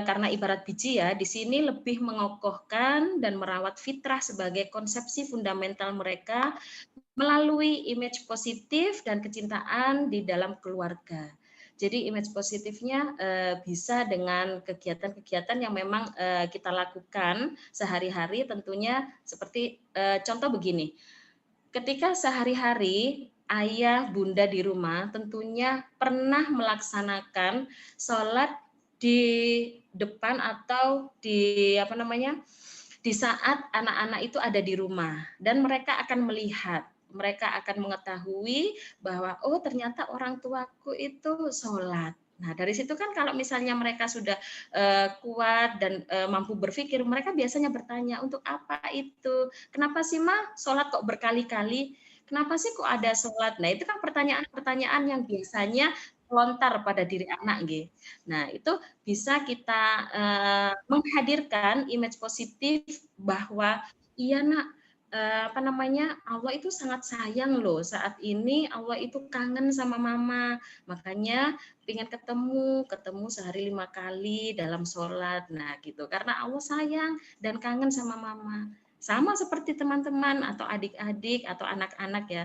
karena ibarat biji ya, di sini lebih mengokohkan dan merawat fitrah sebagai konsepsi fundamental mereka melalui image positif dan kecintaan di dalam keluarga. Jadi image positifnya bisa dengan kegiatan-kegiatan yang memang kita lakukan sehari-hari, tentunya seperti contoh begini. Ketika sehari-hari ayah bunda di rumah tentunya pernah melaksanakan sholat di depan atau di apa namanya, di saat anak-anak itu ada di rumah, dan mereka akan melihat, mereka akan mengetahui bahwa oh ternyata orang tuaku itu sholat. Nah, dari situ kan kalau misalnya mereka sudah kuat dan mampu berpikir, mereka biasanya bertanya, untuk apa itu? Kenapa sih Ma sholat kok berkali-kali? Kenapa sih kok ada sholat? Nah, itu kan pertanyaan-pertanyaan yang biasanya lontar pada diri anak. Nah, itu bisa kita menghadirkan image positif bahwa iya nak, apa namanya, Allah itu sangat sayang loh, saat ini Allah itu kangen sama mama, makanya pengen ketemu sehari 5 kali dalam sholat. Nah gitu, karena Allah sayang dan kangen sama mama, sama seperti teman-teman atau adik-adik atau anak-anak ya.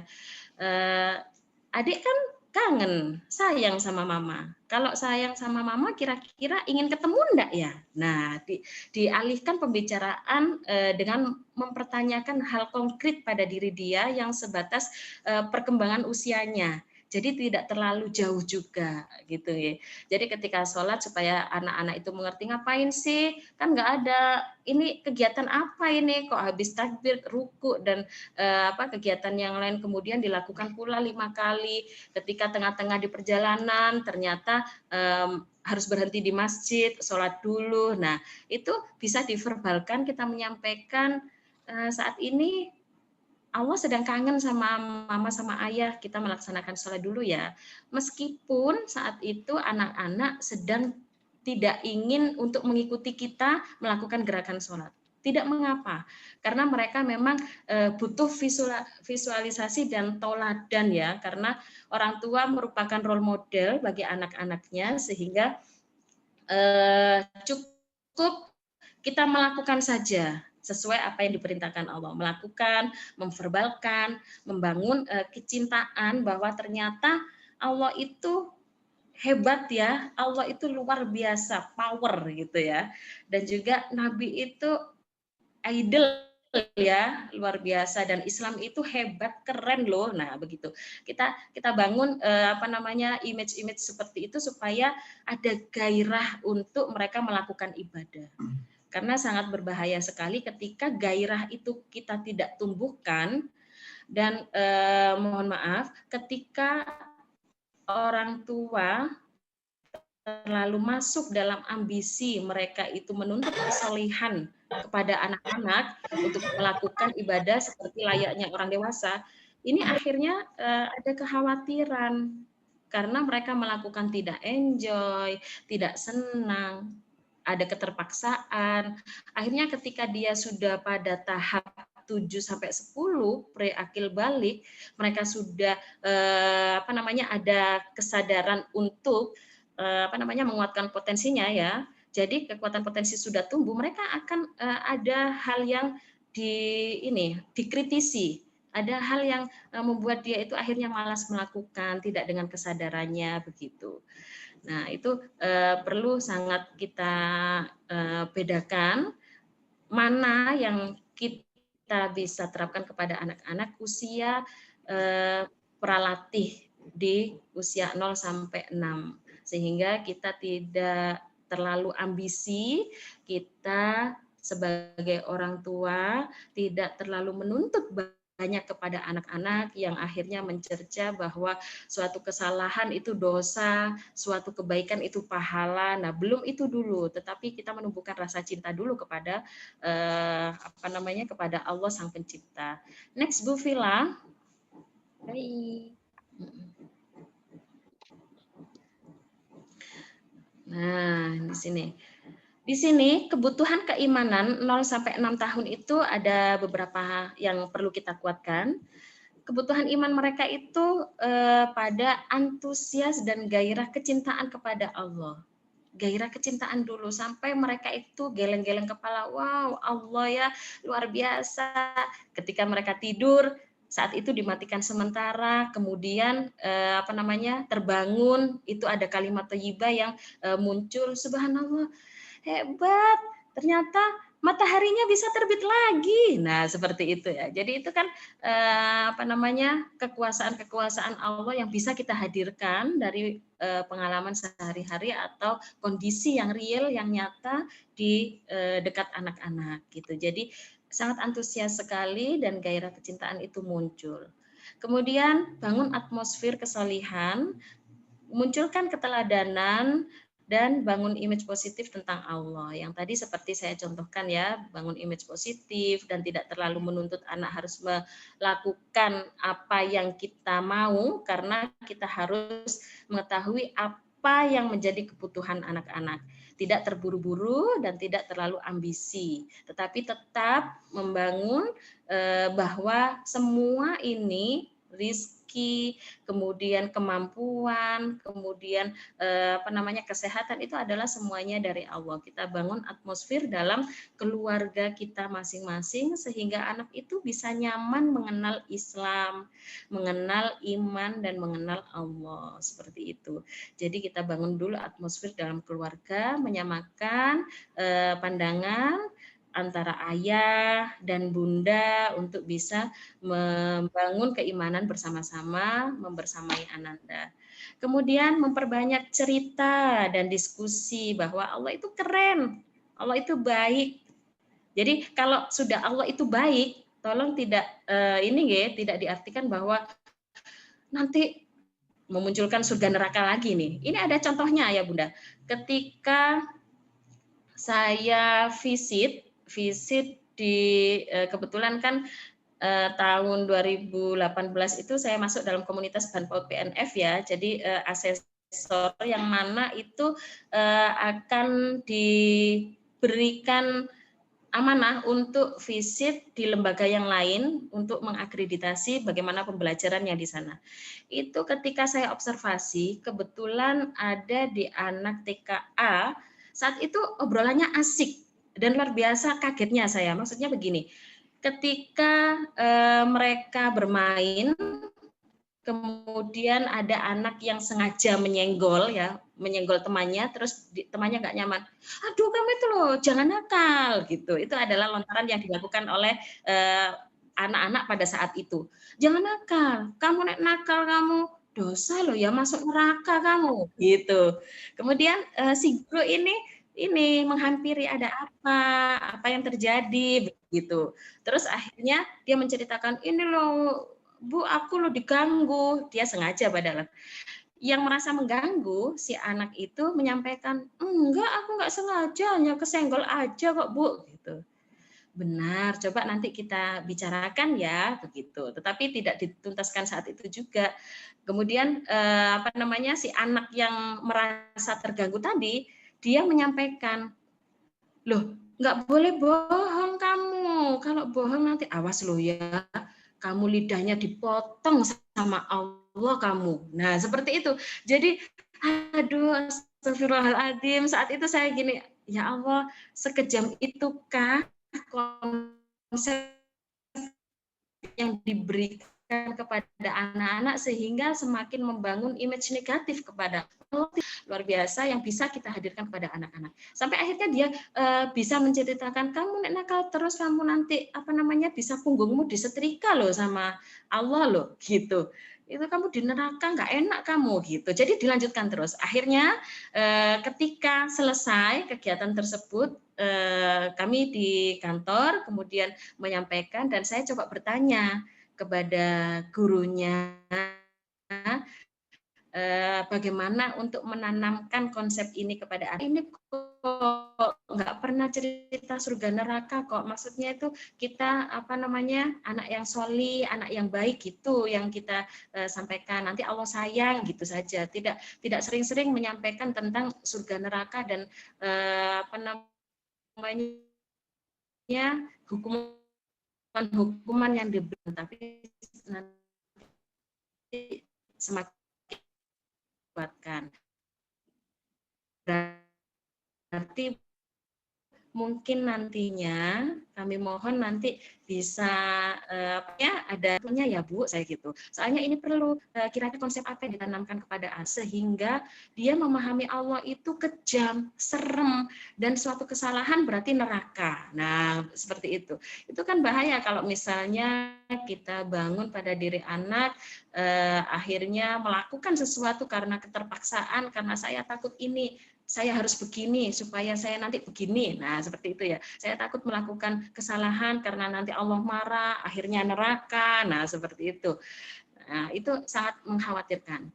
Adik kan kangen, sayang sama mama. Kalau sayang sama mama, kira-kira ingin ketemu enggak ya? Nah, dialihkan pembicaraan dengan mempertanyakan hal konkret pada diri dia yang sebatas perkembangan usianya. Jadi tidak terlalu jauh juga gitu ya. Jadi ketika sholat supaya anak-anak itu mengerti, ngapain sih? Kan nggak ada, ini kegiatan apa ini? Kok habis takbir, ruku, dan apa kegiatan yang lain kemudian dilakukan pula 5 kali. Ketika tengah-tengah di perjalanan ternyata harus berhenti di masjid, sholat dulu. Nah, itu bisa diverbalkan, kita menyampaikan saat ini Allah sedang kangen sama mama sama ayah, kita melaksanakan sholat dulu ya. Meskipun saat itu anak-anak sedang tidak ingin untuk mengikuti kita melakukan gerakan sholat. Tidak mengapa, karena mereka memang butuh visualisasi dan toladan ya, karena orang tua merupakan role model bagi anak-anaknya, sehingga cukup kita melakukan saja sesuai apa yang diperintahkan Allah, melakukan, memverbalkan, membangun kecintaan bahwa ternyata Allah itu hebat ya, Allah itu luar biasa, power gitu ya. Dan juga Nabi itu idol ya, luar biasa, dan Islam itu hebat, keren loh. Nah, begitu. Kita bangun image-image seperti itu supaya ada gairah untuk mereka melakukan ibadah. Karena sangat berbahaya sekali ketika gairah itu kita tidak tumbuhkan, dan mohon maaf, ketika orang tua terlalu masuk dalam ambisi mereka itu menuntut kesolehan kepada anak-anak untuk melakukan ibadah seperti layaknya orang dewasa, ini akhirnya ada kekhawatiran karena mereka melakukan tidak enjoy, tidak senang, ada keterpaksaan. Akhirnya ketika dia sudah pada tahap 7 sampai 10 pre-akil balik, mereka sudah ada kesadaran untuk menguatkan potensinya ya. Jadi kekuatan potensi sudah tumbuh, mereka akan ada hal yang dikritisi. Ada hal yang membuat dia itu akhirnya malas melakukan, tidak dengan kesadarannya begitu. Nah, itu perlu sangat kita bedakan mana yang kita bisa terapkan kepada anak-anak usia pralatih di usia 0 sampai 6. Sehingga kita tidak terlalu ambisi, kita sebagai orang tua tidak terlalu menuntut banyak kepada anak-anak yang akhirnya mencerca bahwa suatu kesalahan itu dosa, suatu kebaikan itu pahala. Nah, belum itu dulu, tetapi kita menumbuhkan rasa cinta dulu kepada kepada Allah Sang Pencipta. Next, Bu Vila. Baik. Nah, di sini kebutuhan keimanan 0 sampai 6 tahun itu ada beberapa yang perlu kita kuatkan. Kebutuhan iman mereka itu pada antusias dan gairah kecintaan kepada Allah. Gairah kecintaan dulu sampai mereka itu geleng-geleng kepala, wow, Allah ya luar biasa. Ketika mereka tidur, saat itu dimatikan sementara, kemudian terbangun, itu ada kalimat thayyibah yang muncul, subhanallah, hebat, ternyata mataharinya bisa terbit lagi. Nah, seperti itu ya. Jadi itu kan kekuasaan Allah yang bisa kita hadirkan dari pengalaman sehari-hari atau kondisi yang real, yang nyata di dekat anak-anak gitu. Jadi sangat antusias sekali dan gairah kecintaan itu muncul. Kemudian bangun atmosfer kesalihan, munculkan keteladanan, dan bangun image positif tentang Allah. Yang tadi seperti saya contohkan ya, bangun image positif dan tidak terlalu menuntut anak harus melakukan apa yang kita mau, karena kita harus mengetahui apa yang menjadi kebutuhan anak-anak. Tidak terburu-buru dan tidak terlalu ambisi, tetapi tetap membangun bahwa semua ini rizki, kemudian kemampuan, kemudian kesehatan itu adalah semuanya dari Allah. Kita bangun atmosfer dalam keluarga kita masing-masing sehingga anak itu bisa nyaman mengenal Islam, mengenal iman, dan mengenal Allah, seperti itu. Jadi kita bangun dulu atmosfer dalam keluarga, menyamakan pandangan antara ayah dan bunda untuk bisa membangun keimanan bersama-sama, membersamai ananda. Kemudian memperbanyak cerita dan diskusi bahwa Allah itu keren, Allah itu baik. Jadi kalau sudah Allah itu baik, tolong tidak tidak diartikan bahwa nanti memunculkan surga neraka lagi nih. Ini ada contohnya ya Bunda. Ketika saya visit di kebetulan kan tahun 2018 itu saya masuk dalam komunitas Banpaut PNF ya. Jadi asesor yang mana itu akan diberikan amanah untuk visit di lembaga yang lain untuk mengakreditasi bagaimana pembelajarannya di sana. Itu ketika saya observasi, kebetulan ada di anak TKA, saat itu obrolannya asik dan luar biasa kagetnya saya. Maksudnya begini, ketika mereka bermain, kemudian ada anak yang sengaja menyenggol temannya, terus temannya nggak nyaman. Aduh, kamu itu loh, jangan nakal gitu. Itu adalah lontaran yang dilakukan oleh anak-anak pada saat itu. Jangan nakal, kamu nakal kamu dosa loh ya, masuk neraka kamu gitu. Kemudian si guru ini menghampiri, ada apa yang terjadi begitu. Terus akhirnya dia menceritakan, ini loh Bu, aku lo diganggu. Dia sengaja padahal. Yang merasa mengganggu, si anak itu menyampaikan, enggak, aku enggak sengaja, hanya kesenggol aja kok Bu. Gitu. Benar, coba nanti kita bicarakan ya, begitu. Tetapi tidak dituntaskan saat itu juga. Kemudian si anak yang merasa terganggu tadi, dia menyampaikan, loh, enggak boleh bohong kamu. Kalau bohong nanti awas lo ya, kamu lidahnya dipotong sama Allah kamu. Nah, seperti itu. Jadi, aduh, astagfirullahaladzim. Saat itu saya gini, ya Allah, sekejam itukah konsep yang diberikan kepada anak-anak sehingga semakin membangun image negatif kepada Allah, luar biasa yang bisa kita hadirkan kepada anak-anak. Sampai akhirnya dia bisa menceritakan, kamu nek nakal terus kamu nanti bisa punggungmu disetrika loh sama Allah loh gitu. Itu kamu di neraka nggak enak kamu gitu. Jadi dilanjutkan terus. Akhirnya ketika selesai kegiatan tersebut, kami di kantor kemudian menyampaikan dan saya coba bertanya kepada gurunya bagaimana untuk menanamkan konsep ini kepada anak. Ini kok nggak pernah cerita surga neraka kok. Maksudnya itu kita anak yang soli, anak yang baik gitu yang kita sampaikan. Nanti Allah sayang gitu saja. Tidak sering-sering menyampaikan tentang surga neraka dan hukuman yang diberikan, tapi nanti semakin kuatkan. Berarti mungkin nantinya kami mohon nanti bisa ada ya Bu, saya gitu. Soalnya ini perlu kira-kira konsep apa yang ditanamkan kepada anak sehingga dia memahami Allah itu kejam, serem, dan suatu kesalahan berarti neraka. Nah, seperti itu. Itu kan bahaya kalau misalnya kita bangun pada diri anak akhirnya melakukan sesuatu karena keterpaksaan, karena saya takut ini, saya harus begini supaya saya nanti begini. Nah, seperti itu ya. Saya takut melakukan kesalahan karena nanti Allah marah, akhirnya neraka. Nah, seperti itu. Nah, itu sangat mengkhawatirkan.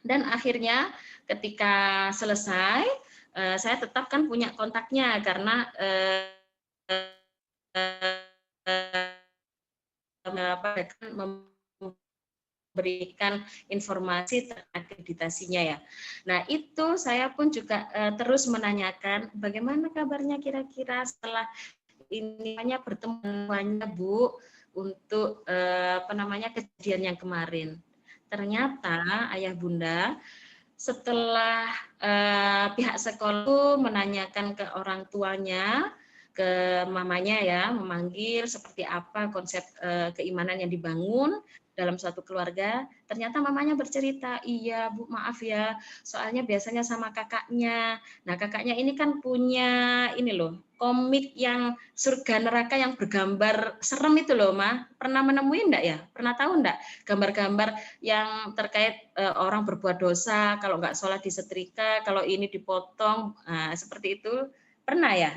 Dan akhirnya ketika selesai, saya tetap kan punya kontaknya karena berikan informasi terakreditasinya ya. Nah, itu saya pun juga terus menanyakan bagaimana kabarnya kira-kira setelah ini pertemuannya Bu untuk kejadian yang kemarin. Ternyata ayah bunda setelah pihak sekolah menanyakan ke orang tuanya, ke mamanya ya, memanggil seperti apa konsep keimanan yang dibangun dalam suatu keluarga, ternyata mamanya bercerita, iya Bu maaf ya, soalnya biasanya sama kakaknya. Nah kakaknya ini kan punya ini loh, komik yang surga neraka yang bergambar serem itu loh Ma, pernah menemui enggak ya? Pernah tahu enggak gambar-gambar yang terkait orang berbuat dosa, kalau nggak sholat disetrika, kalau ini dipotong, nah, seperti itu, pernah ya?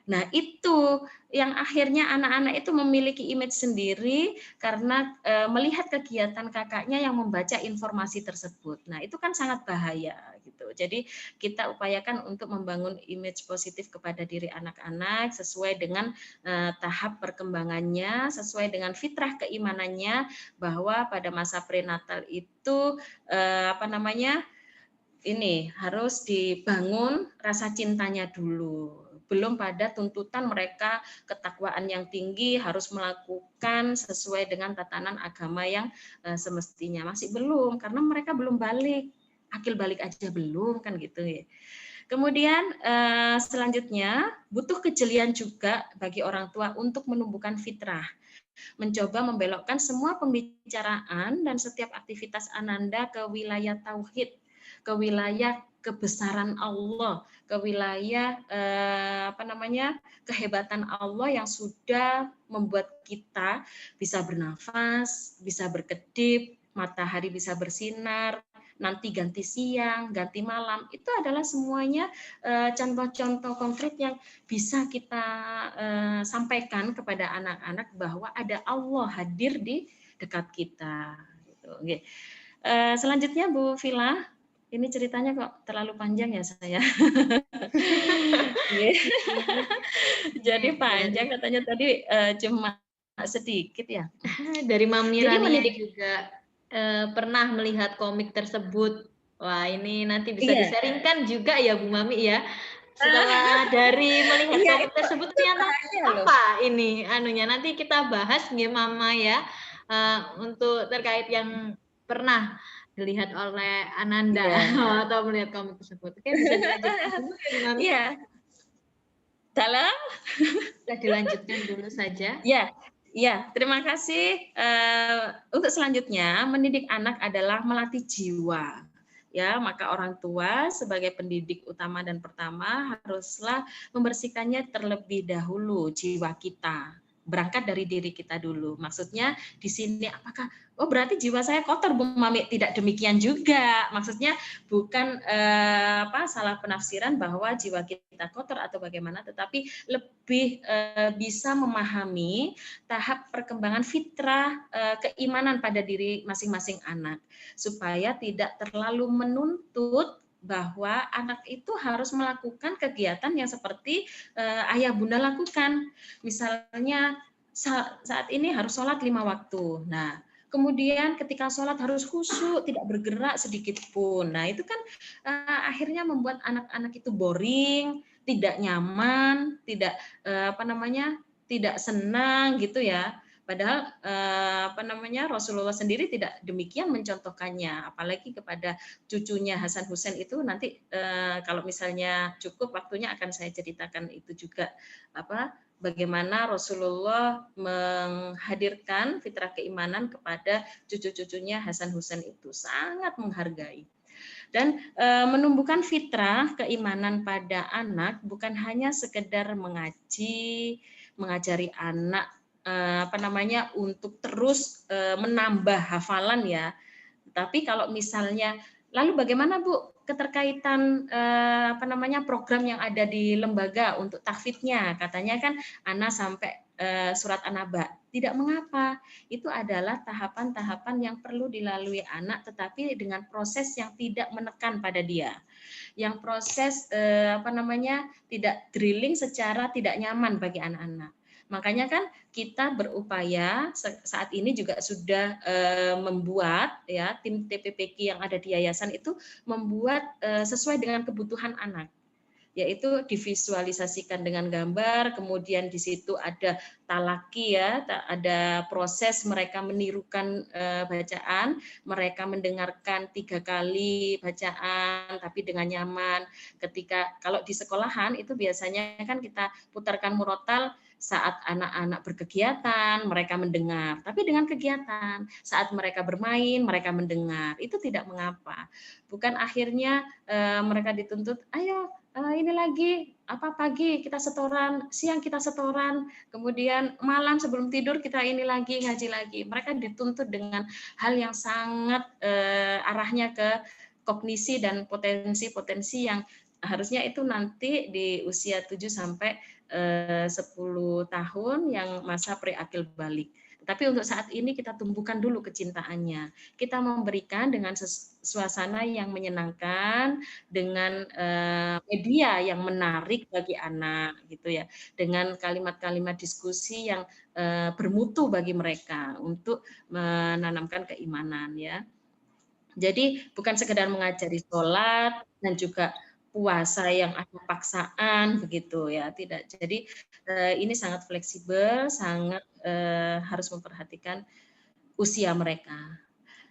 Nah, itu yang akhirnya anak-anak itu memiliki image sendiri karena melihat kegiatan kakaknya yang membaca informasi tersebut. Nah, itu kan sangat bahaya gitu. Jadi kita upayakan untuk membangun image positif kepada diri anak-anak sesuai dengan tahap perkembangannya, sesuai dengan fitrah keimanannya, bahwa pada masa prenatal itu ini harus dibangun rasa cintanya dulu. Belum pada tuntutan mereka ketakwaan yang tinggi harus melakukan sesuai dengan tatanan agama yang semestinya. Masih belum, karena mereka belum balik. Akil balik aja belum, kan gitu ya. Kemudian selanjutnya butuh kejelian juga bagi orang tua untuk menumbuhkan fitrah, mencoba membelokkan semua pembicaraan dan setiap aktivitas Ananda ke wilayah tauhid, ke wilayah kebesaran Allah, ke wilayah kehebatan Allah yang sudah membuat kita bisa bernafas, bisa berkedip, matahari bisa bersinar, nanti ganti siang, ganti malam, itu adalah semuanya contoh-contoh konkret yang bisa kita sampaikan kepada anak-anak bahwa ada Allah hadir di dekat kita. Gitu. Selanjutnya Bu Vila, ini ceritanya kok terlalu panjang ya saya. Jadi panjang katanya tadi cuma sedikit ya. Dari Mami Jadi Rania juga pernah melihat komik tersebut. Wah, ini nanti bisa disaringkan juga ya Bu Mami ya. Setelah dari melihat komik tersebut ternyata apa ini anunya, nanti kita bahas nih Mama ya, untuk terkait yang pernah dilihat oleh Ananda atau melihat komik tersebut. Oke, bisa dilanjutkan dulu ya Bu Mami. Iya. Dalam Bisa dilanjutkan dulu saja. Ya, terima kasih. Untuk selanjutnya, mendidik anak adalah melatih jiwa. Ya, maka orang tua sebagai pendidik utama dan pertama haruslah membersihkannya terlebih dahulu jiwa kita. Berangkat dari diri kita dulu. Maksudnya di sini apakah berarti jiwa saya kotor Bu Mami? Tidak demikian juga. Maksudnya bukan salah penafsiran bahwa jiwa kita kotor atau bagaimana, tetapi lebih bisa memahami tahap perkembangan fitrah keimanan pada diri masing-masing anak, supaya tidak terlalu menuntut bahwa anak itu harus melakukan kegiatan yang seperti ayah bunda lakukan. Misalnya saat ini harus sholat 5 waktu. Nah, kemudian ketika sholat harus khusyuk, tidak bergerak sedikit pun. Nah, itu kan akhirnya membuat anak-anak itu boring, tidak nyaman, tidak tidak senang gitu ya. Padahal Rasulullah sendiri tidak demikian mencontohkannya, apalagi kepada cucunya Hasan Husain itu nanti kalau misalnya cukup waktunya akan saya ceritakan itu juga bagaimana Rasulullah menghadirkan fitrah keimanan kepada cucu-cucunya Hasan Husain itu, sangat menghargai. Dan menumbuhkan fitrah keimanan pada anak bukan hanya sekedar mengajari anak untuk terus menambah hafalan ya. Tapi kalau misalnya, lalu bagaimana Bu keterkaitan program yang ada di lembaga untuk tahfidnya? Katanya kan Ana sampai surat An-Naba. Tidak mengapa, itu adalah tahapan-tahapan yang perlu dilalui anak, tetapi dengan proses yang tidak menekan pada dia, yang proses tidak drilling secara tidak nyaman bagi anak-anak. Makanya kan kita berupaya saat ini juga sudah membuat ya tim TPPQ yang ada di yayasan itu membuat sesuai dengan kebutuhan anak, yaitu divisualisasikan dengan gambar, kemudian di situ ada talaki ya, ada proses mereka menirukan bacaan, mereka mendengarkan 3 kali bacaan tapi dengan nyaman. Ketika kalau di sekolahan itu biasanya kan kita putarkan murotal saat anak-anak berkegiatan, mereka mendengar. Tapi dengan kegiatan, saat mereka bermain, mereka mendengar. Itu tidak mengapa. Bukan akhirnya mereka dituntut, ayo ini lagi pagi kita setoran, siang kita setoran, kemudian malam sebelum tidur kita ini lagi ngaji lagi. Mereka dituntut dengan hal yang sangat arahnya ke kognisi dan potensi-potensi yang harusnya itu nanti di usia 7 sampai 10 tahun yang masa pre-akil balik. Tapi untuk saat ini kita tumbuhkan dulu kecintaannya. Kita memberikan dengan suasana yang menyenangkan, dengan media yang menarik bagi anak, gitu ya. Dengan kalimat-kalimat diskusi yang bermutu bagi mereka untuk menanamkan keimanan, ya. Jadi bukan sekedar mengajari sholat dan juga puasa yang ada paksaan begitu ya, tidak. Jadi ini sangat fleksibel, sangat harus memperhatikan usia mereka.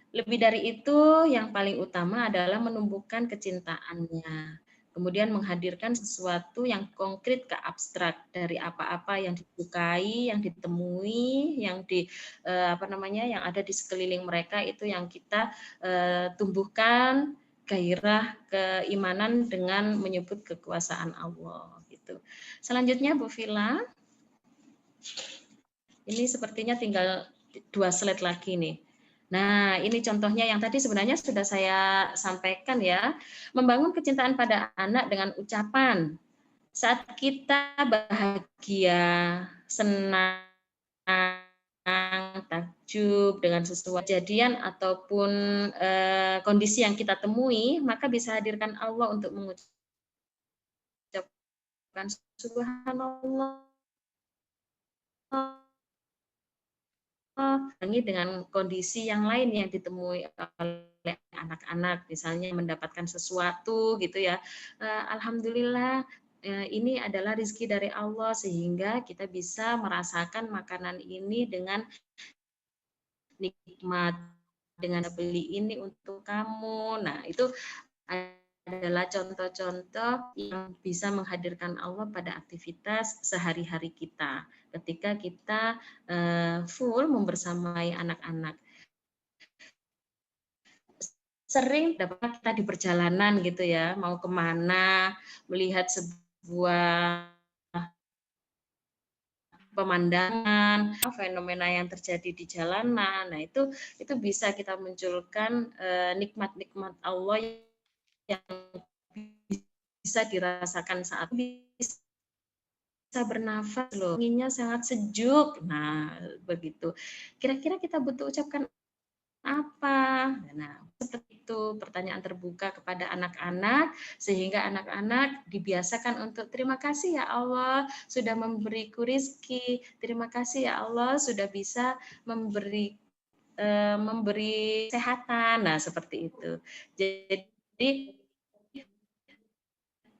Lebih dari itu, yang paling utama adalah menumbuhkan kecintaannya. Kemudian menghadirkan sesuatu yang konkret ke abstrak dari apa-apa yang disukai, yang ditemui, yang yang ada di sekeliling mereka itu yang kita tumbuhkan gairah keimanan dengan menyebut kekuasaan Allah gitu. Selanjutnya Bu Vila. Ini sepertinya tinggal 2 slide lagi nih. Nah, ini contohnya yang tadi sebenarnya sudah saya sampaikan ya. Membangun kecintaan pada anak dengan ucapan. Saat kita bahagia, senang, takjub dengan sesuatu kejadian ataupun kondisi yang kita temui, maka bisa hadirkan Allah untuk mengucapkan subhanallah dengan kondisi yang lain yang ditemui oleh anak-anak, misalnya mendapatkan sesuatu gitu ya. Alhamdulillah ini adalah rezeki dari Allah sehingga kita bisa merasakan makanan ini dengan nikmat, dengan beli ini untuk kamu. Nah, itu adalah contoh-contoh yang bisa menghadirkan Allah pada aktivitas sehari-hari kita ketika kita full membersamai anak-anak. Sering dapat kita di perjalanan gitu ya, mau kemana, melihat sebuah pemandangan, fenomena yang terjadi di jalanan. Nah, itu bisa kita munculkan nikmat-nikmat Allah yang bisa dirasakan saat bisa bernafas loh, anginnya sangat sejuk. Nah, begitu. Kira-kira kita butuh ucapkan apa? Nah, seperti itu pertanyaan terbuka kepada anak-anak sehingga anak-anak dibiasakan untuk terima kasih ya Allah sudah memberiku rizki, terima kasih ya Allah sudah bisa memberi kesehatan. Nah, seperti itu. Jadi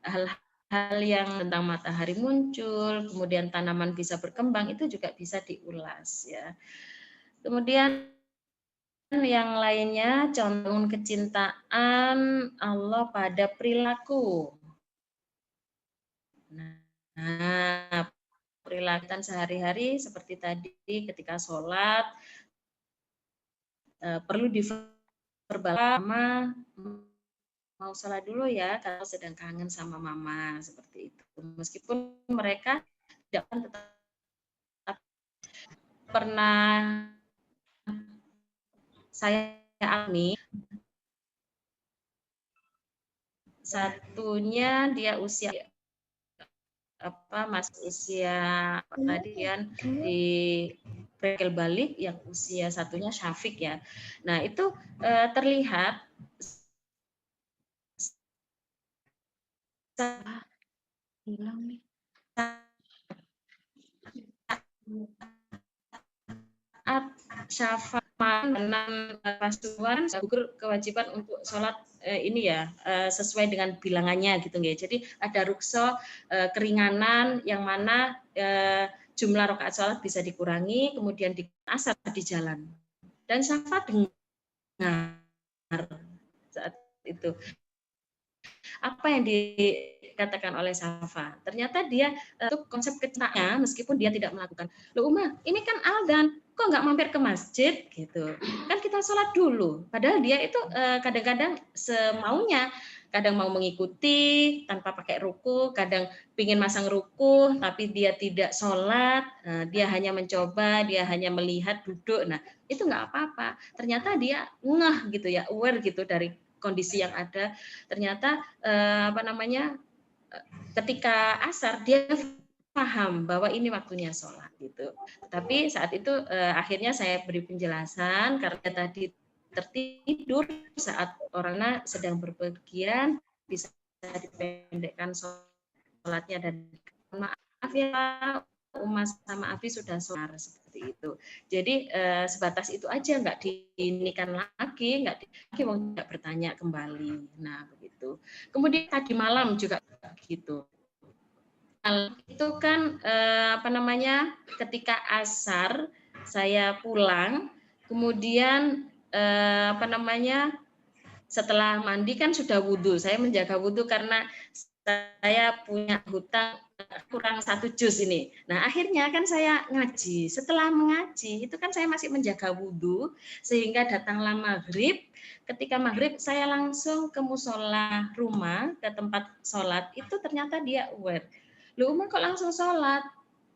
hal-hal yang tentang matahari muncul, kemudian tanaman bisa berkembang itu juga bisa diulas ya. Kemudian yang lainnya, contoh kecintaan Allah pada perilaku. Nah, perilaku sehari-hari seperti tadi ketika sholat, perlu diperbalama, mau sholat dulu ya kalau sedang kangen sama mama, seperti itu. Meskipun mereka tidak tetap pernah saya alami, satunya dia usia masih usia tadian di pre-akil balik, yang usia satunya Syafiq ya. Nah, itu terlihat hilang nih. Syafa dan pasuan gugur kewajiban untuk sholat ini ya sesuai dengan bilangannya gitu nggih. Jadi ada rukso keringanan yang mana jumlah rakaat sholat bisa dikurangi, kemudian di asar di jalan. Dan Syafa dengar saat itu. Apa yang dikatakan oleh Syafa? Ternyata dia untuk konsep kecintaannya meskipun dia tidak melakukan. Loh Uma, ini kan Aldan, kok nggak mampir ke masjid gitu? Kan kita sholat dulu. Padahal dia itu kadang-kadang semaunya, kadang mau mengikuti tanpa pakai ruku, kadang pingin masang ruku tapi dia tidak sholat, dia hanya mencoba, dia hanya melihat duduk. Nah itu nggak apa-apa. Ternyata dia ngeh gitu ya, aware gitu dari kondisi yang ada. Ternyata ketika asar dia paham bahwa ini waktunya sholat gitu. Tapi saat itu akhirnya saya beri penjelasan karena tadi tertidur saat orangnya sedang berpergian, bisa dipendekkan sholatnya, dan maaf ya Uma sama Afi sudah sholat seperti itu. Jadi sebatas itu aja, nggak diinikan lagi, nggak tidak bertanya kembali. Nah begitu. Kemudian tadi malam juga gitu. Itu kan ketika asar saya pulang, kemudian setelah mandi kan sudah wudhu. Saya menjaga wudhu karena saya punya hutang kurang 1 juz ini. Nah akhirnya kan saya ngaji. Setelah mengaji itu kan saya masih menjaga wudhu sehingga datanglah maghrib. Ketika maghrib saya langsung ke musola rumah, ke tempat sholat. Itu ternyata dia aware. Loh Uma kok langsung sholat?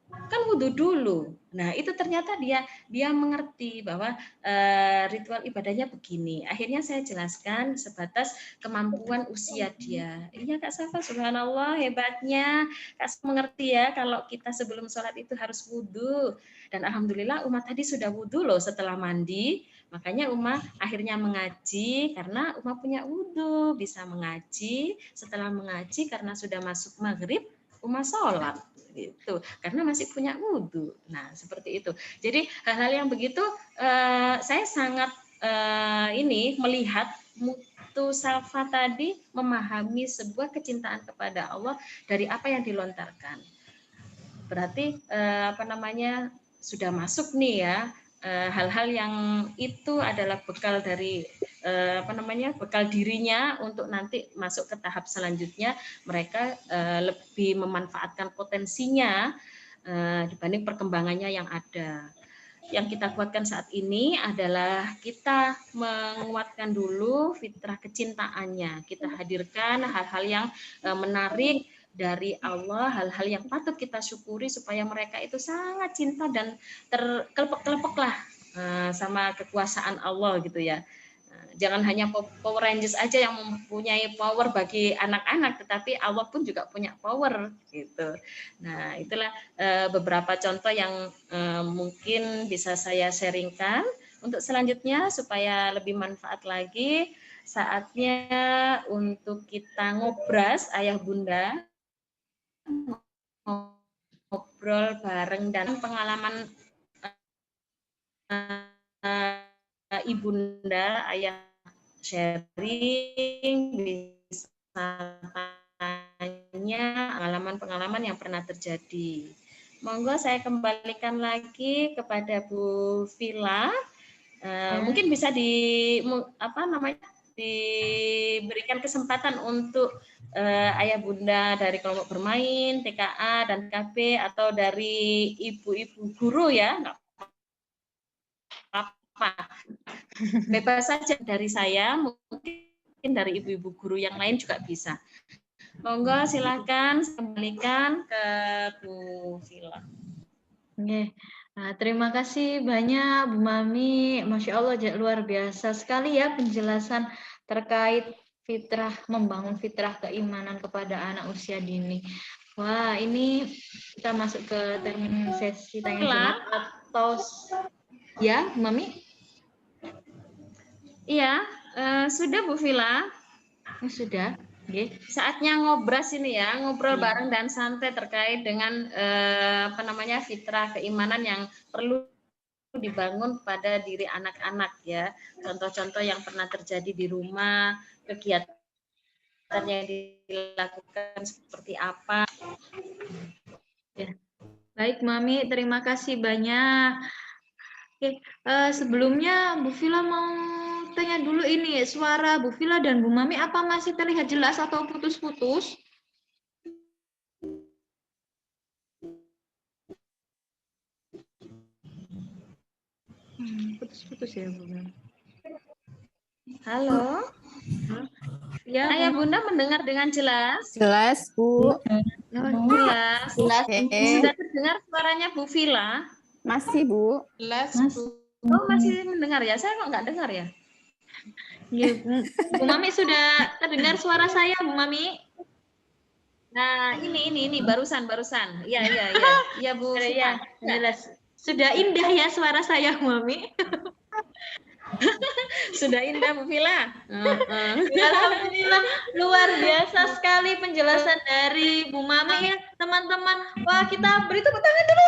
Kan wudhu dulu. Nah itu ternyata dia mengerti bahwa ritual ibadahnya begini. Akhirnya saya jelaskan sebatas kemampuan usia dia. Iya Kak Safa, subhanallah hebatnya. Kak Safa mengerti ya kalau kita sebelum sholat itu harus wudhu. Dan alhamdulillah Uma tadi sudah wudhu loh setelah mandi. Makanya Uma akhirnya mengaji karena Uma punya wudhu, bisa mengaji. Setelah mengaji karena sudah masuk maghrib, Uma sholat gitu karena masih punya wudhu. Nah seperti itu. Jadi hal-hal yang begitu saya sangat melihat Mutu Safa tadi memahami sebuah kecintaan kepada Allah dari apa yang dilontarkan. Berarti sudah masuk nih ya. Hal-hal yang itu adalah bekal dari bekal dirinya untuk nanti masuk ke tahap selanjutnya. Mereka lebih memanfaatkan potensinya dibanding perkembangannya yang ada. Yang kita kuatkan saat ini adalah kita menguatkan dulu fitrah kecintaannya. Kita hadirkan hal-hal yang menarik dari Allah, hal-hal yang patut kita syukuri supaya mereka itu sangat cinta dan terkelepek-kelepek lah sama kekuasaan Allah gitu ya. Jangan hanya Power Rangers aja yang mempunyai power bagi anak-anak, tetapi Allah pun juga punya power gitu. Nah itulah beberapa contoh yang mungkin bisa saya sharingkan. Untuk selanjutnya supaya lebih manfaat lagi, saatnya untuk kita ngobras ayah bunda, ngobrol bareng dan pengalaman ibunda, ayah sharing, bisa tanya pengalaman-pengalaman yang pernah terjadi. Monggo saya kembalikan lagi kepada Bu Vila. Mungkin bisa diberikan kesempatan untuk ayah bunda dari kelompok bermain, TKA dan KB atau dari ibu-ibu guru ya, nggak apa-apa. Bebas saja dari saya, mungkin dari ibu-ibu guru yang lain juga bisa. Monggo silakan kembalikan ke Bu Vila. Oke. Nah, terima kasih banyak Bu Mami. Masya Allah luar biasa sekali ya penjelasan terkait fitrah, membangun fitrah keimanan kepada anak usia dini. Wah, ini kita masuk ke sesi tanya jawab atau ya, Bu Mami? Iya, sudah Bu Vila. Sudah. Okay. Saatnya ngobras ini ya, ngobrol bareng dan santai terkait dengan fitrah keimanan yang perlu dibangun pada diri anak-anak ya. Contoh-contoh yang pernah terjadi di rumah, kegiatan yang dilakukan seperti apa. Ya. Baik Mami, terima kasih banyak. Oke, sebelumnya Bu Vila mau tanya dulu ini, suara Bu Vila dan Bu Mami apa masih terlihat jelas atau putus-putus? Putus-putus ya Bu Mami. Halo. Ya, Ayah Bunda mendengar dengan jelas? Jelas, Bu. Jelas. Jelas. Sudah terdengar suaranya Bu Vila? Masih, Bu. Jelas, Bu. Oh, masih mendengar ya? Saya kok nggak dengar ya? Ya, Bu Mami sudah terdengar suara saya, Bu Mami? Nah, ini barusan. Iya, Bu Ya, Sita. jelas. Sudah indah ya suara saya, Mami. Sudah indah, Bu Vila. Alhamdulillah, luar biasa sekali penjelasan dari Bu Mami ya, teman-teman. Wah, kita beri tepuk tangan dulu.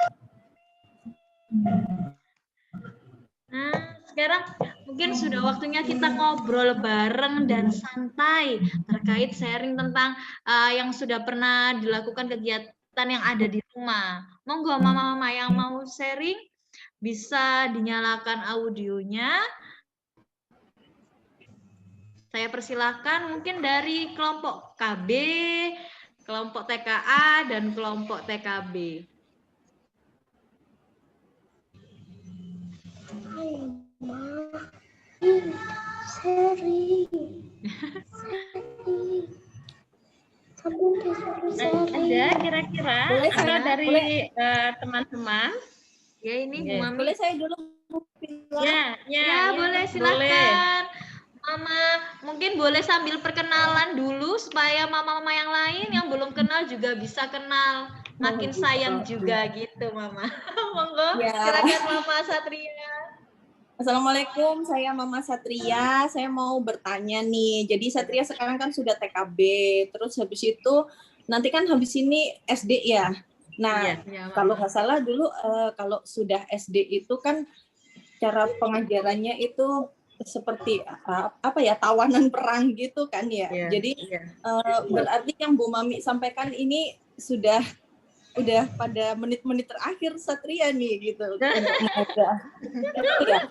Nah, sekarang mungkin sudah waktunya kita ngobrol bareng dan santai terkait sharing tentang yang sudah pernah dilakukan kegiatan yang ada di rumah. Monggo mama-mama yang mau sharing bisa dinyalakan audionya. Saya persilahkan mungkin dari kelompok KB, kelompok TKA, dan kelompok TKB. Seri. Ada kira-kira ada dari teman-teman? Ya ini Bu Oke. Mami. Boleh saya dulu? Ya, boleh silakan. Mama, mungkin boleh sambil perkenalan dulu supaya mama-mama yang lain yang belum kenal juga bisa kenal. Makin sayang juga gitu, Mama. Monggo, Ya. silakan Mama Satria. Assalamualaikum, saya Mama Satria. Saya mau bertanya nih. Jadi Satria sekarang kan sudah TKB, terus habis itu nanti kan habis ini SD ya. Nah, Ya, kalau Mama. nggak salah dulu kalau sudah SD itu kan cara pengajarannya itu seperti apa ya, tawanan perang gitu kan ya. Iya, Jadi iya. berarti yang Bu Mami sampaikan ini udah pada menit-menit terakhir Satria nih gitu untuk mengajar. Ya.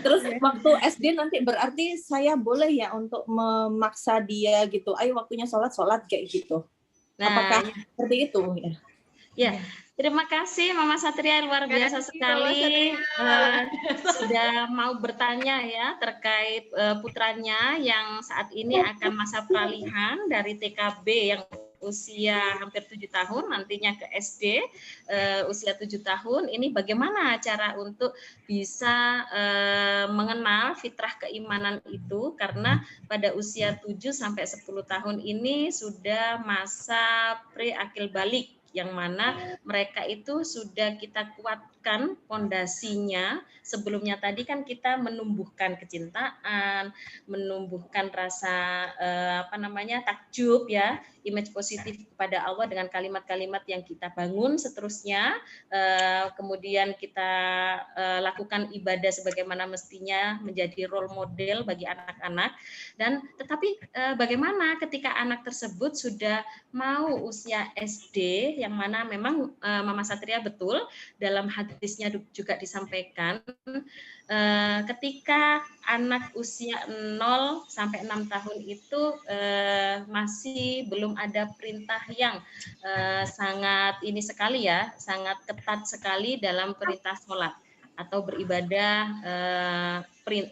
Terus waktu SD nanti berarti saya boleh ya untuk memaksa dia gitu. Ayo waktunya sholat kayak gitu. Nah, Apakah seperti itu ya? ya, terima kasih Mama Satria, luar biasa sekali sudah mau bertanya ya terkait putranya yang saat ini akan masa peralihan dari TKB yang usia hampir 7 tahun nantinya ke SD usia 7 tahun. Ini bagaimana cara untuk bisa mengenal fitrah keimanan itu, karena pada usia 7 sampai 10 tahun ini sudah masa pre-akil balik, yang mana mereka itu sudah kita kuatkan pondasinya. Sebelumnya tadi kan kita menumbuhkan kecintaan, menumbuhkan rasa takjub ya, image positif kepada Allah dengan kalimat-kalimat yang kita bangun seterusnya. Kemudian kita lakukan ibadah sebagaimana mestinya, menjadi role model bagi anak-anak. Dan tetapi bagaimana ketika anak tersebut sudah mau usia SD, yang mana memang Mama Satria betul dalam hadisnya juga disampaikan ketika anak usia 0 sampai 6 tahun itu masih belum ada perintah yang sangat ini sekali ya, sangat ketat sekali dalam perintah sholat atau beribadah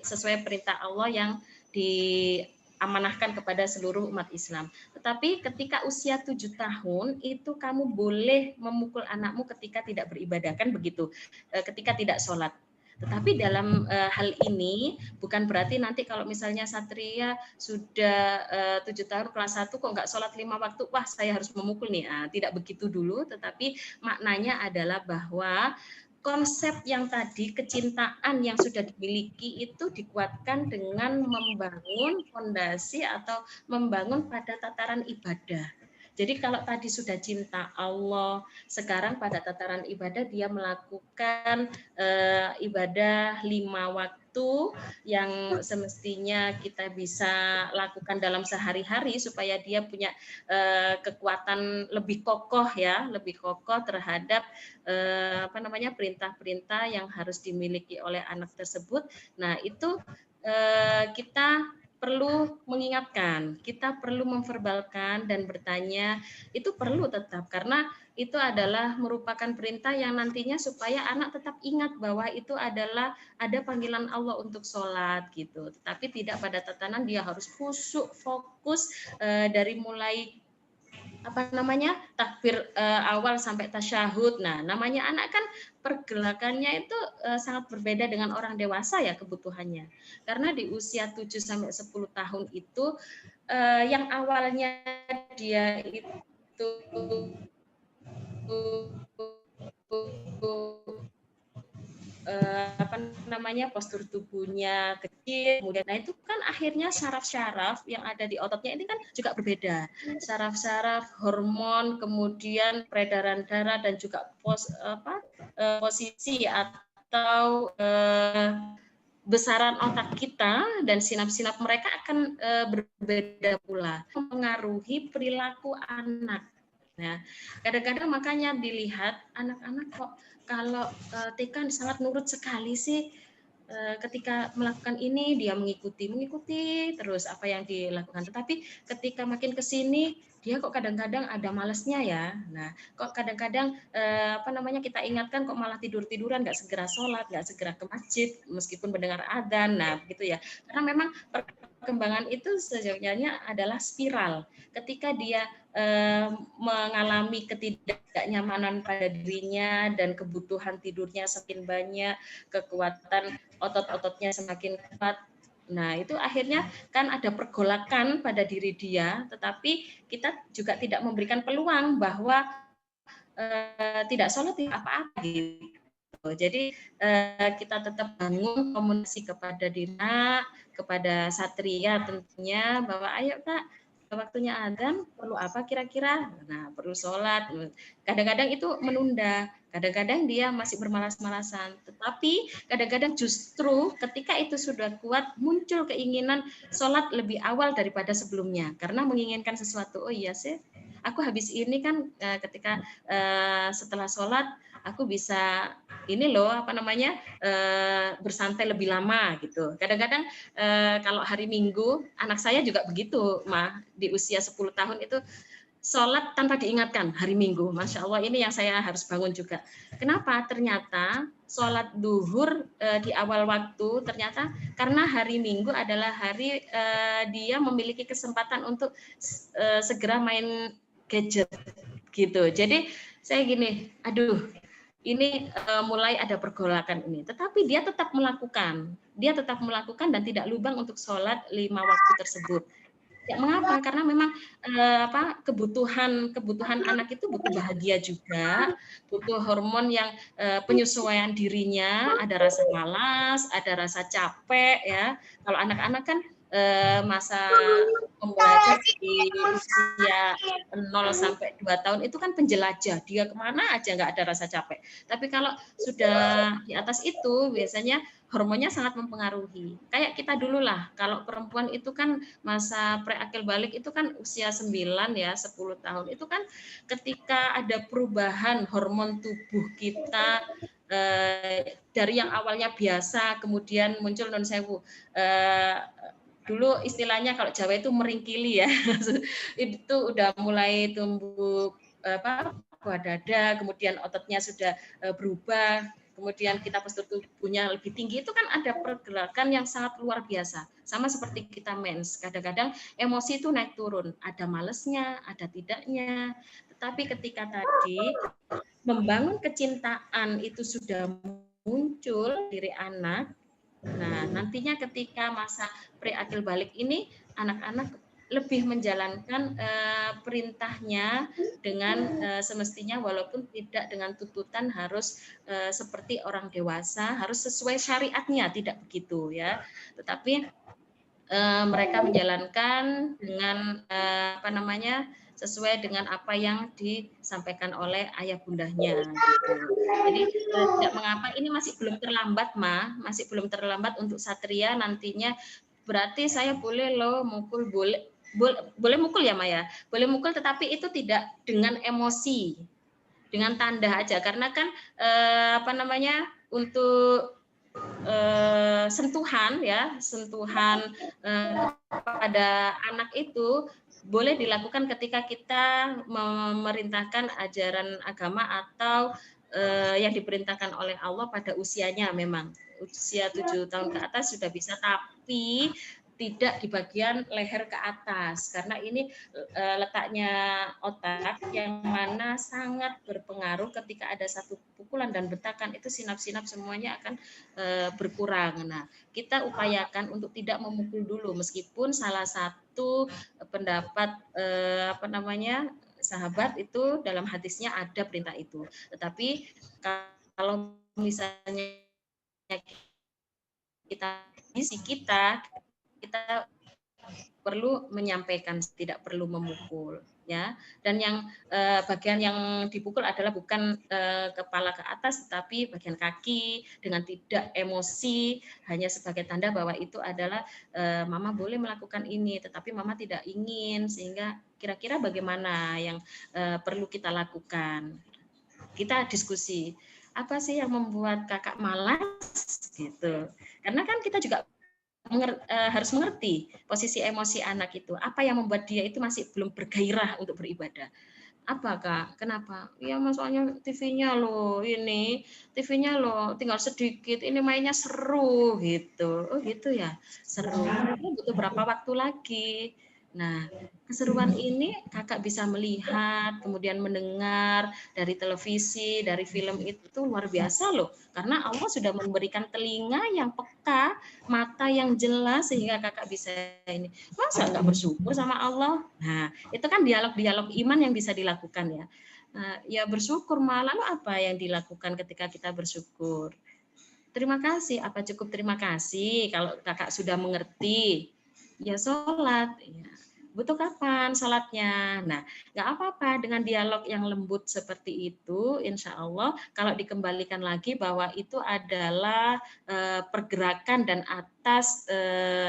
sesuai perintah Allah yang diamanahkan kepada seluruh umat Islam. Tetapi ketika usia 7 tahun itu kamu boleh memukul anakmu ketika tidak beribadah, kan begitu, ketika tidak sholat. Tetapi dalam hal ini bukan berarti nanti kalau misalnya Satria sudah 7 tahun kelas 1 kok nggak sholat 5 waktu, wah saya harus memukul nih. Tidak begitu dulu, tetapi maknanya adalah bahwa konsep yang tadi, kecintaan yang sudah dimiliki itu dikuatkan dengan membangun fondasi atau membangun pada tataran ibadah. Jadi kalau tadi sudah cinta Allah, sekarang pada tataran ibadah dia melakukan ibadah 5 waktu yang semestinya kita bisa lakukan dalam sehari-hari supaya dia punya kekuatan lebih kokoh ya, lebih kokoh terhadap perintah-perintah yang harus dimiliki oleh anak tersebut. Nah, itu kita perlu mengingatkan, kita perlu memverbalkan dan bertanya, itu perlu tetap, karena itu adalah merupakan perintah yang nantinya supaya anak tetap ingat bahwa itu adalah ada panggilan Allah untuk sholat gitu. Tetapi tidak pada tatanan dia harus khusyuk, fokus dari mulai takbir awal sampai tasyahud. Nah, namanya anak kan pergerakannya itu sangat berbeda dengan orang dewasa ya kebutuhannya. Karena di usia 7 sampai 10 tahun itu yang awalnya dia itu apa namanya, postur tubuhnya kecil, kemudian nah itu kan akhirnya saraf-saraf yang ada di ototnya ini kan juga berbeda, saraf-saraf, hormon, kemudian peredaran darah dan juga posisi atau besaran otak kita dan sinap-sinap mereka akan berbeda pula, mempengaruhi perilaku anak. Nah, kadang-kadang makanya dilihat anak-anak kok kalau TK sangat nurut sekali sih, ketika melakukan ini dia mengikuti terus apa yang dilakukan. Tetapi ketika makin ke sini dia kok kadang-kadang ada malesnya ya. Nah, kok kadang-kadang apa namanya kita ingatkan kok malah tidur-tiduran, nggak segera sholat, nggak segera ke masjid meskipun mendengar adzan. Nah, begitu ya. Karena memang perkembangan itu sejauhnya adalah spiral. Ketika dia mengalami ketidaknyamanan pada dirinya dan kebutuhan tidurnya semakin banyak, kekuatan otot-ototnya semakin kuat. Nah, itu akhirnya kan ada pergolakan pada diri dia, tetapi kita juga tidak memberikan peluang bahwa tidak sholat tidak apa-apa gitu. Jadi kita tetap bangun komunikasi kepada diri, kepada satria tentunya bahwa ayo Kak, waktunya adzan perlu apa kira-kira? Nah, perlu sholat. Kadang-kadang itu menunda, kadang-kadang dia masih bermalas-malasan. Tetapi kadang-kadang justru ketika itu sudah kuat muncul keinginan sholat lebih awal daripada sebelumnya karena menginginkan sesuatu. Oh iya sih, aku habis ini kan ketika setelah sholat aku bisa ini loh apa namanya bersantai lebih lama gitu. Kadang-kadang kalau hari Minggu anak saya juga begitu, Mah, di usia 10 tahun itu sholat tanpa diingatkan hari Minggu. Masya Allah, ini yang saya harus bangun juga. Kenapa? Ternyata sholat duhur di awal waktu ternyata karena hari Minggu adalah hari dia memiliki kesempatan untuk segera main gadget gitu. Jadi saya gini, aduh ini mulai ada pergolakan ini, tetapi dia tetap melakukan dan tidak lubang untuk sholat 5 waktu tersebut. Ya, mengapa? Karena memang kebutuhan anak itu butuh bahagia juga, butuh hormon yang penyesuaian dirinya, ada rasa malas, ada rasa capek ya. Kalau anak-anak kan masa pembelajar di usia 0 sampai 2 tahun itu kan penjelajah, dia kemana aja nggak ada rasa capek. Tapi kalau sudah di atas itu biasanya hormonnya sangat mempengaruhi. Kayak kita dulu lah, kalau perempuan itu kan masa preakil balik itu kan usia 9 ya, 10 tahun. Itu kan ketika ada perubahan hormon tubuh kita dari yang awalnya biasa, kemudian muncul non sewu. Dulu istilahnya kalau Jawa itu meringkili ya, itu udah mulai tumbuh buah dada, kemudian ototnya sudah berubah, kemudian kita postur tubuhnya lebih tinggi, itu kan ada pergerakan yang sangat luar biasa. Sama seperti kita mens, kadang-kadang emosi itu naik turun, ada malesnya, ada tidaknya. Tetapi ketika tadi membangun kecintaan itu sudah muncul diri anak, nah nantinya ketika masa preakil balik ini anak-anak lebih menjalankan perintahnya dengan semestinya walaupun tidak dengan tuntutan harus seperti orang dewasa, harus sesuai syariatnya, tidak begitu ya. Tetapi mereka menjalankan dengan sesuai dengan apa yang disampaikan oleh ayah bundanya gitu. Jadi tidak mengapa, ini masih belum terlambat masih belum terlambat untuk satria nantinya. Berarti saya boleh loh mukul, boleh mukul ya Maya, boleh mukul, tetapi itu tidak dengan emosi, dengan tanda aja, karena kan untuk sentuhan pada anak itu boleh dilakukan ketika kita memerintahkan ajaran agama atau yang diperintahkan oleh Allah pada usianya. Memang usia 7 tahun ke atas sudah bisa, tapi tidak di bagian leher ke atas, karena ini letaknya otak yang mana sangat berpengaruh. Ketika ada satu pukulan dan bentakan itu sinap-sinap semuanya akan berkurang. Nah, kita upayakan untuk tidak memukul dulu, meskipun salah satu pendapat sahabat itu dalam hadisnya ada perintah itu. Tetapi kalau misalnya kita perlu menyampaikan, tidak perlu memukul, ya. Dan yang bagian yang dipukul adalah bukan kepala ke atas, tetapi bagian kaki dengan tidak emosi, hanya sebagai tanda bahwa itu adalah mama boleh melakukan ini, tetapi mama tidak ingin, sehingga kira-kira bagaimana yang perlu kita lakukan. Kita diskusi, apa sih yang membuat kakak malas gitu. Karena kan kita juga harus mengerti posisi emosi anak itu. Apa yang membuat dia itu masih belum bergairah untuk beribadah? Apa Kak? Kenapa? Ya masalahnya TV-nya loh, ini TV-nya loh tinggal sedikit, ini mainnya seru gitu. Oh gitu ya, seru. Butuh berapa waktu lagi? Nah, keseruan ini kakak bisa melihat, kemudian mendengar dari televisi, dari film itu luar biasa loh. Karena Allah sudah memberikan telinga yang peka, mata yang jelas sehingga kakak bisa ini. Masa nggak bersyukur sama Allah? Nah, itu kan dialog-dialog iman yang bisa dilakukan ya. Nah, ya bersyukur, malah apa yang dilakukan ketika kita bersyukur? Terima kasih, apa cukup terima kasih kalau kakak sudah mengerti? Ya sholat, ya. Butuh kapan sholatnya? Nah, nggak apa-apa dengan dialog yang lembut seperti itu, insya Allah kalau dikembalikan lagi bahwa itu adalah pergerakan dan atas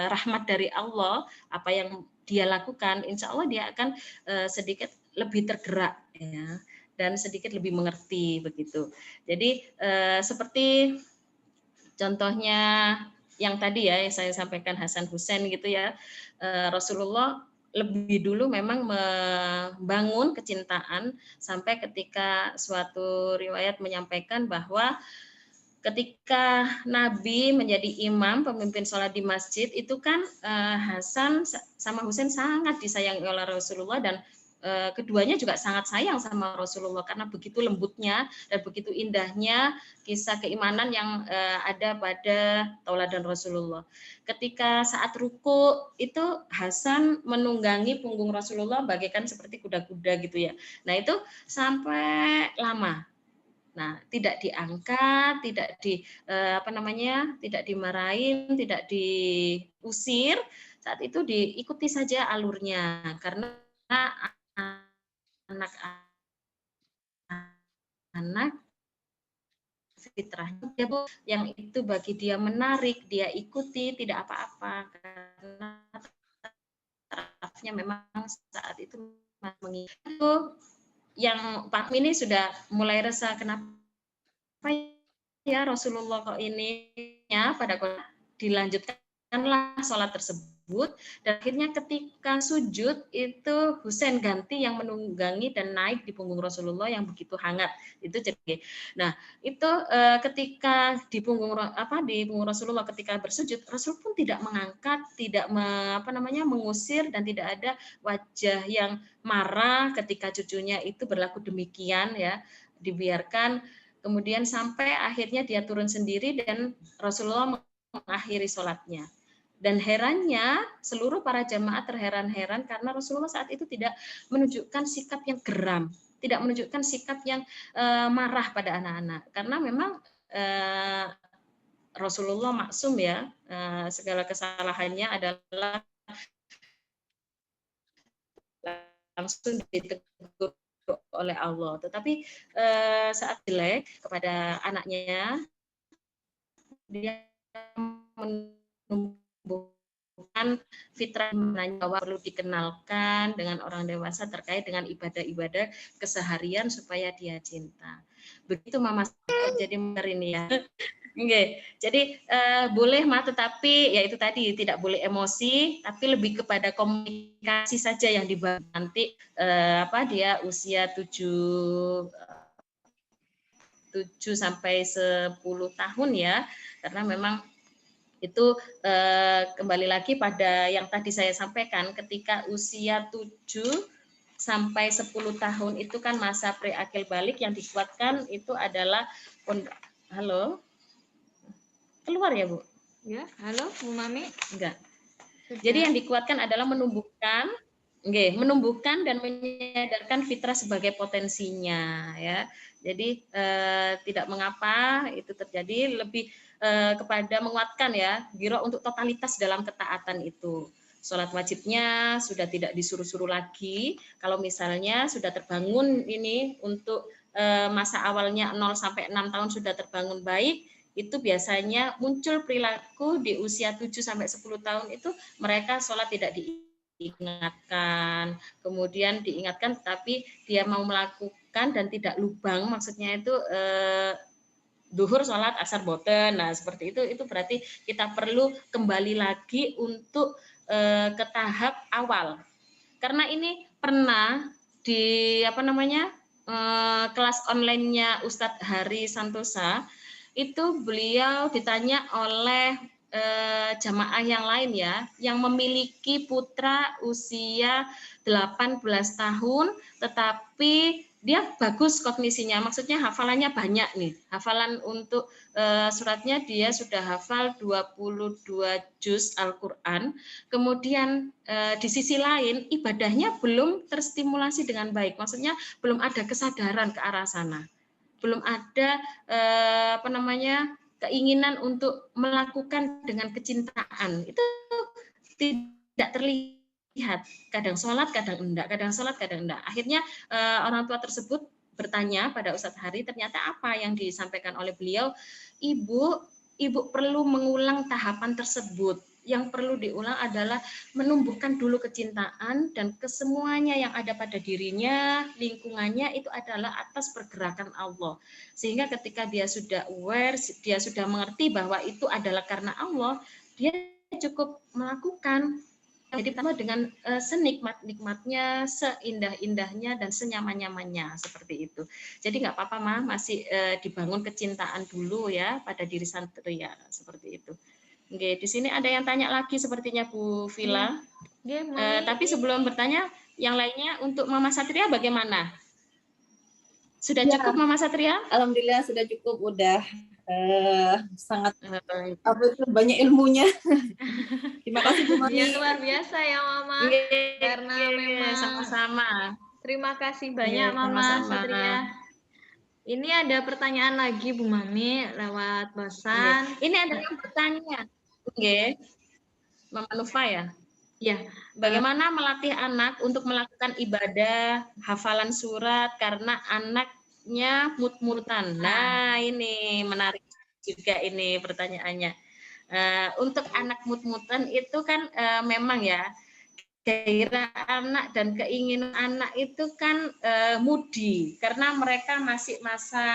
rahmat dari Allah, apa yang dia lakukan, insya Allah dia akan sedikit lebih tergerak, ya, dan sedikit lebih mengerti begitu. Jadi seperti contohnya yang tadi ya yang saya sampaikan Hasan Hussein gitu ya, Rasulullah lebih dulu memang membangun kecintaan sampai ketika suatu riwayat menyampaikan bahwa ketika Nabi menjadi imam pemimpin sholat di masjid itu kan Hasan sama Hussein sangat disayangi oleh Rasulullah dan keduanya juga sangat sayang sama Rasulullah karena begitu lembutnya dan begitu indahnya kisah keimanan yang ada pada tauladan Rasulullah. Ketika saat ruku itu Hasan menunggangi punggung Rasulullah bagaikan seperti kuda-kuda gitu ya. Nah itu sampai lama. Nah, tidak diangkat, tidak tidak dimarahin, tidak diusir. Saat itu diikuti saja alurnya karena anak-anak fitrahnya yang itu bagi dia menarik, dia ikuti tidak apa-apa karena tarafnya memang saat itu mengitu. Yang Pak ini sudah mulai resah kenapa ya Rasulullah kok ini ya pada dilanjutkanlah sholat tersebut dan akhirnya ketika sujud itu Husain ganti yang menunggangi dan naik di punggung Rasulullah yang begitu hangat itu jadi. Nah itu ketika di punggung Rasulullah ketika bersujud Rasul pun tidak mengangkat, tidak mengusir dan tidak ada wajah yang marah ketika cucunya itu berlaku demikian ya, dibiarkan. Kemudian sampai akhirnya dia turun sendiri dan Rasulullah mengakhiri sholatnya. Dan herannya seluruh para jamaah terheran-heran karena Rasulullah saat itu tidak menunjukkan sikap yang geram, tidak menunjukkan sikap yang marah pada anak-anak. Karena memang Rasulullah maksum ya, segala kesalahannya adalah langsung ditegur oleh Allah. Tetapi saat jelek kepada anaknya, dia menumbuhkan fitrah bahwa perlu dikenalkan dengan orang dewasa terkait dengan ibadah-ibadah keseharian supaya dia cinta. Begitu Mama jadi ini ya. Oke, jadi boleh tetapi ya itu tadi tidak boleh emosi, tapi lebih kepada komunikasi saja yang dibangun nanti dia usia 7 sampai 10 tahun ya, karena memang itu kembali lagi pada yang tadi saya sampaikan ketika usia 7 sampai 10 tahun itu kan masa preakil balik yang dikuatkan itu adalah halo. Keluar ya Bu? Ya, halo Bu Mami. Enggak. Jadi yang dikuatkan adalah menumbuhkan menumbuhkan dan menyadarkan fitrah sebagai potensinya ya. Jadi tidak mengapa itu terjadi, lebih kepada menguatkan ya giro untuk totalitas dalam ketaatan itu. Sholat wajibnya sudah tidak disuruh-suruh lagi. Kalau misalnya sudah terbangun ini untuk masa awalnya 0 sampai 6 tahun sudah terbangun baik, itu biasanya muncul perilaku di usia 7 sampai 10 tahun itu mereka sholat tidak diingatkan, kemudian diingatkan tapi dia mau melakukan dan tidak lubang, maksudnya itu duhur sholat asar boten. Nah seperti itu berarti kita perlu kembali lagi untuk ke tahap awal, karena ini pernah di kelas online-nya Ustadz Hari Santosa itu beliau ditanya oleh jamaah yang lain ya, yang memiliki putra usia 18 tahun tetapi dia bagus kognisinya, maksudnya hafalannya banyak nih. Hafalan untuk suratnya dia sudah hafal 22 juz Al-Qur'an. Kemudian di sisi lain ibadahnya belum terstimulasi dengan baik. Maksudnya belum ada kesadaran ke arah sana. Belum ada keinginan untuk melakukan dengan kecintaan. Itu tidak terlihat, kadang sholat, kadang enggak, kadang sholat, kadang enggak. Akhirnya orang tua tersebut bertanya pada Ustadz Hari, ternyata apa yang disampaikan oleh beliau, ibu perlu mengulang tahapan tersebut. Yang perlu diulang adalah menumbuhkan dulu kecintaan dan kesemuanya yang ada pada dirinya, lingkungannya itu adalah atas pergerakan Allah. Sehingga ketika dia sudah aware, dia sudah mengerti bahwa itu adalah karena Allah, dia cukup melakukan. Jadi pertama dengan senikmat-nikmatnya, seindah-indahnya, dan senyaman-nyamannya seperti itu. Jadi nggak apa-apa mah, masih dibangun kecintaan dulu ya pada diri santri ya seperti itu. Oke, di sini ada yang tanya lagi sepertinya Bu Vila. Tapi sebelum bertanya, yang lainnya untuk Mama Satria bagaimana? Sudah cukup Mama Satria? Alhamdulillah sudah cukup, udah sangat banyak ilmunya. Terima kasih Bu Mami. Ya, luar biasa ya Mama. Karena memang sama-sama. Terima kasih banyak Mama Satria. Ini ada pertanyaan lagi Bu Mami lewat pesan. Ini ada yang bertanya. Mama Nufa ya? Ya. Bagaimana melatih anak untuk melakukan ibadah, hafalan surat karena anaknya mut-mutan? Nah, ini menarik juga ini pertanyaannya. Untuk anak mut-mutan itu kan memang ya, gairah anak dan keinginan anak itu kan mudi, karena mereka masih masa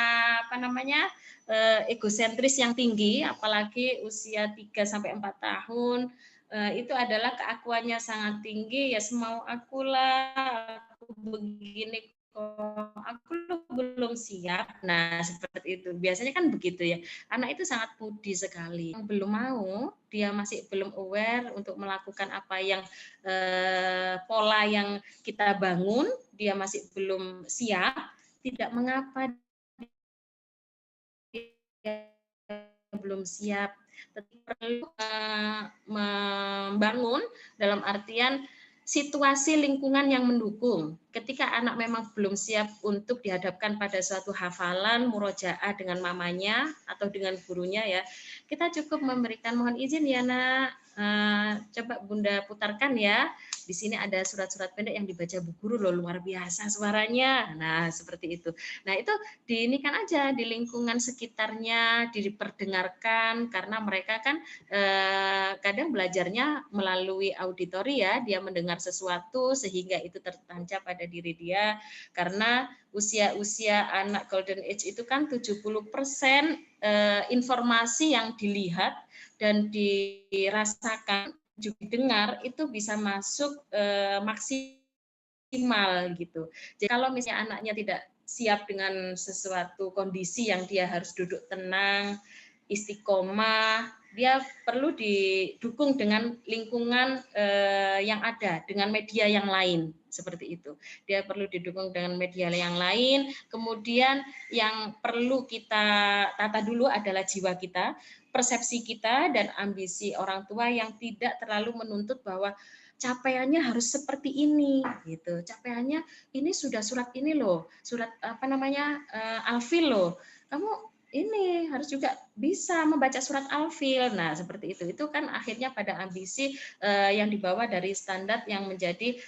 egosentris yang tinggi, apalagi usia 3-4 tahun. Itu adalah keakuannya sangat tinggi, ya semau akulah, aku begini kok, aku belum siap. Nah seperti itu biasanya kan begitu ya, anak itu sangat mudi sekali, yang belum mau, dia masih belum aware untuk melakukan apa yang pola yang kita bangun, dia masih belum siap, tidak mengapa dia belum siap, tetapi perlu membangun dalam artian situasi lingkungan yang mendukung. Ketika anak memang belum siap untuk dihadapkan pada suatu hafalan murojaah dengan mamanya atau dengan gurunya ya, kita cukup memberikan, mohon izin ya nak, coba Bunda putarkan ya. Di sini ada surat-surat pendek yang dibaca Bu Guru loh, luar biasa suaranya. Nah, seperti itu. Nah, itu diinikan aja di lingkungan sekitarnya, diperdengarkan, karena mereka kan kadang belajarnya melalui auditori ya, dia mendengar sesuatu sehingga itu tertancap pada diri dia, karena usia-usia anak golden age itu kan 70% informasi yang dilihat dan dirasakan juga didengar itu bisa masuk maksimal gitu. Jadi kalau misalnya anaknya tidak siap dengan sesuatu kondisi yang dia harus duduk tenang, istiqomah, dia perlu didukung dengan lingkungan yang ada, dengan media yang lain seperti itu. Dia perlu didukung dengan media yang lain. Kemudian yang perlu kita tata dulu adalah jiwa kita, persepsi kita, dan ambisi orang tua yang tidak terlalu menuntut bahwa capaiannya harus seperti ini gitu. Capaiannya ini sudah surat ini loh, surat apa namanya Al-Fil loh. Kamu ini harus juga bisa membaca surat Al-Fil. Nah, seperti itu. Itu kan akhirnya pada ambisi yang dibawa dari standar yang menjadi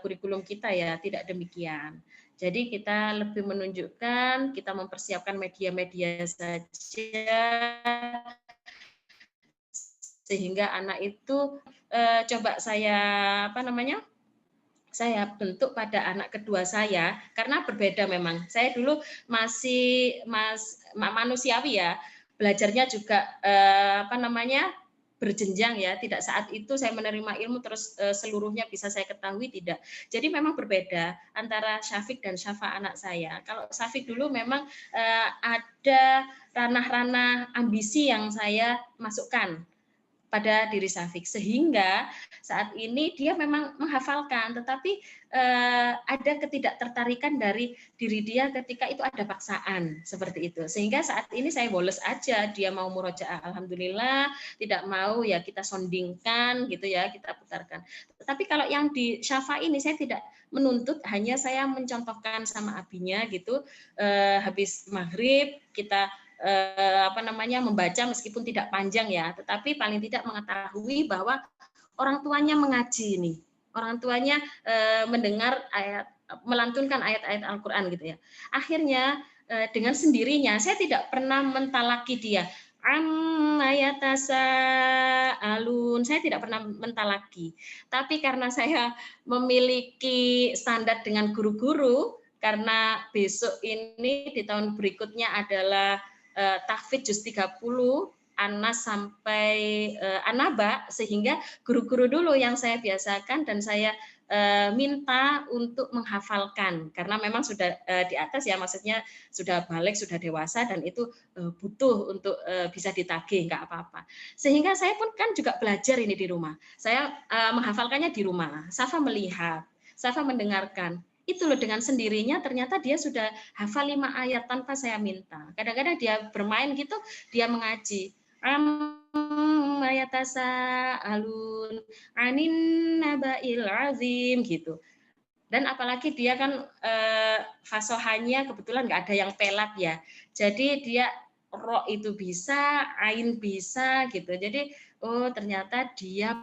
kurikulum kita ya, tidak demikian. Jadi kita lebih menunjukkan, kita mempersiapkan media-media saja sehingga anak itu coba saya apa namanya? Saya bentuk pada anak kedua saya karena berbeda memang. Saya dulu masih manusiawi ya, belajarnya juga apa namanya berjenjang ya. Tidak saat itu saya menerima ilmu terus seluruhnya bisa saya ketahui, tidak. Jadi memang berbeda antara Syafiq dan Syafa anak saya. Kalau Syafiq dulu memang ada ranah-ranah ambisi yang saya masukkan pada diri Syafiq sehingga saat ini dia memang menghafalkan tetapi ada ketidaktertarikan dari diri dia ketika itu ada paksaan seperti itu sehingga saat ini saya bolos aja dia mau murojaah alhamdulillah tidak mau ya kita sondingkan gitu ya kita putarkan tetapi kalau yang di Syafa ini saya tidak menuntut hanya saya mencontohkan sama abinya gitu habis maghrib kita apa namanya membaca meskipun tidak panjang ya, tetapi paling tidak mengetahui bahwa orang tuanya mengaji nih, orang tuanya mendengar ayat, melantunkan ayat-ayat Al-Quran gitu ya. Akhirnya dengan sendirinya saya tidak pernah mentalaki dia. Yatasaalun, saya tidak pernah mentalaki. Tapi karena saya memiliki standar dengan guru-guru, karena besok ini di tahun berikutnya adalah tahfidz juz 30 Anas sampai Anaba sehingga guru-guru dulu yang saya biasakan dan saya minta untuk menghafalkan karena memang sudah di atas ya maksudnya sudah balik sudah dewasa dan itu butuh untuk bisa ditagih nggak apa-apa sehingga saya pun kan juga belajar ini di rumah saya menghafalkannya di rumah Safa melihat Safa mendengarkan itu loh dengan sendirinya ternyata dia sudah hafal 5 ayat tanpa saya minta. Kadang-kadang dia bermain gitu, dia mengaji. Yatasaalun anin naba'il azim gitu. Dan apalagi dia kan fasohannya kebetulan nggak ada yang pelat ya. Jadi dia ro itu bisa, ain bisa gitu. Jadi oh ternyata dia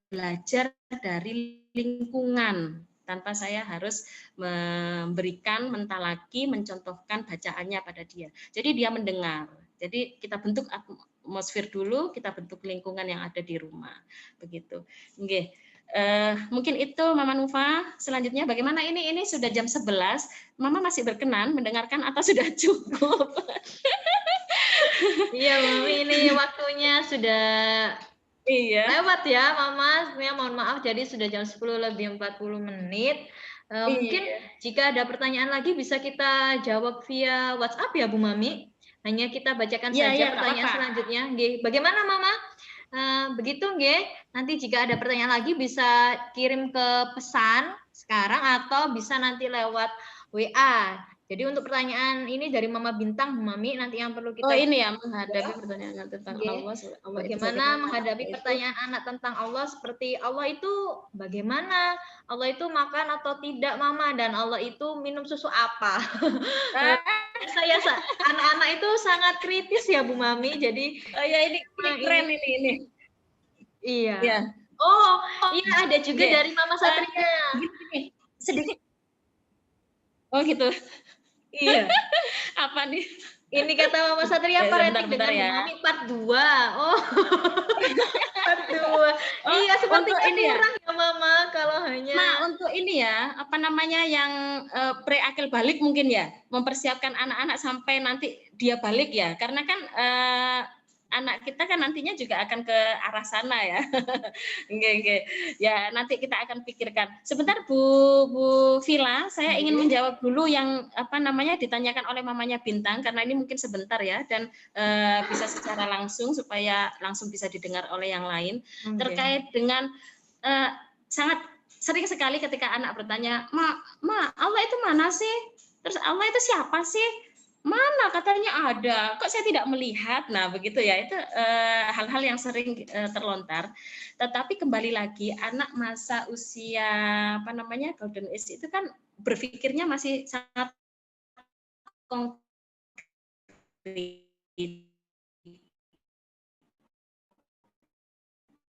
belajar dari lingkungan tanpa saya harus memberikan, mentalaki, mencontohkan bacaannya pada dia. Jadi dia mendengar. Jadi kita bentuk atmosfer dulu, kita bentuk lingkungan yang ada di rumah. Begitu. Oke. Mungkin itu Mama Nufa. Selanjutnya bagaimana ini sudah jam 11. Mama masih berkenan mendengarkan atau sudah cukup? Iya, Mami, ini waktunya sudah lewat ya, Mama. Sebenarnya mohon maaf, jadi sudah jam 10 lebih 40 menit. Mungkin jika ada pertanyaan lagi bisa kita jawab via WhatsApp ya, Bu Mami. Hanya kita bacakan saja pertanyaan selanjutnya. Bagaimana, Mama? Begitu, nggih. Nanti jika ada pertanyaan lagi bisa kirim ke pesan sekarang atau bisa nanti lewat WA. Jadi untuk pertanyaan ini dari Mama Bintang, Mami, nanti yang perlu kita... Oh ini ya, menghadapi pertanyaan tentang Allah. Bagaimana menghadapi pertanyaan anak tentang Allah, seperti Allah itu bagaimana? Allah itu makan atau tidak, Mama? Dan Allah itu minum susu apa? Anak-anak itu sangat kritis ya, Bu Mami. Jadi... Oh ya, ini keren ini. Iya. Ya. Oh, iya ada juga dari Mama Satria. Sedikit. Oh gitu. Iya. Apa nih? Ini kata Mama Satria parenting dengan ya. Mami part 2. Oh. Part 2. Oh, iya seperti ini ya Mama kalau hanya. Nah, untuk ini ya, apa namanya yang pre-akil balik mungkin ya, mempersiapkan anak-anak sampai nanti dia balik ya. Karena kan anak kita kan nantinya juga akan ke arah sana ya. Oke. Ya, nanti kita akan pikirkan. Sebentar Bu Vila, saya ingin menjawab dulu yang apa namanya ditanyakan oleh mamanya Bintang karena ini mungkin sebentar ya dan bisa secara langsung supaya langsung bisa didengar oleh yang lain terkait dengan sangat sering sekali ketika anak bertanya, "Ma, Allah itu mana sih? Terus Allah itu siapa sih?" Mana katanya ada, kok saya tidak melihat. Nah, begitu ya. Itu hal-hal yang sering terlontar. Tetapi kembali lagi, anak masa usia apa namanya golden age itu kan berpikirnya masih sangat konkret.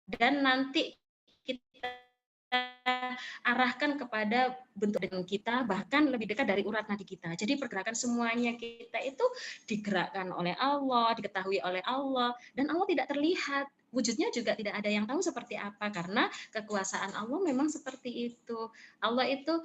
Dan nanti kita arahkan kepada bentuk dengan kita, bahkan lebih dekat dari urat nadi kita. Jadi pergerakan semuanya kita itu digerakkan oleh Allah, diketahui oleh Allah, dan Allah tidak terlihat. Wujudnya juga tidak ada yang tahu seperti apa, karena kekuasaan Allah memang seperti itu. Allah itu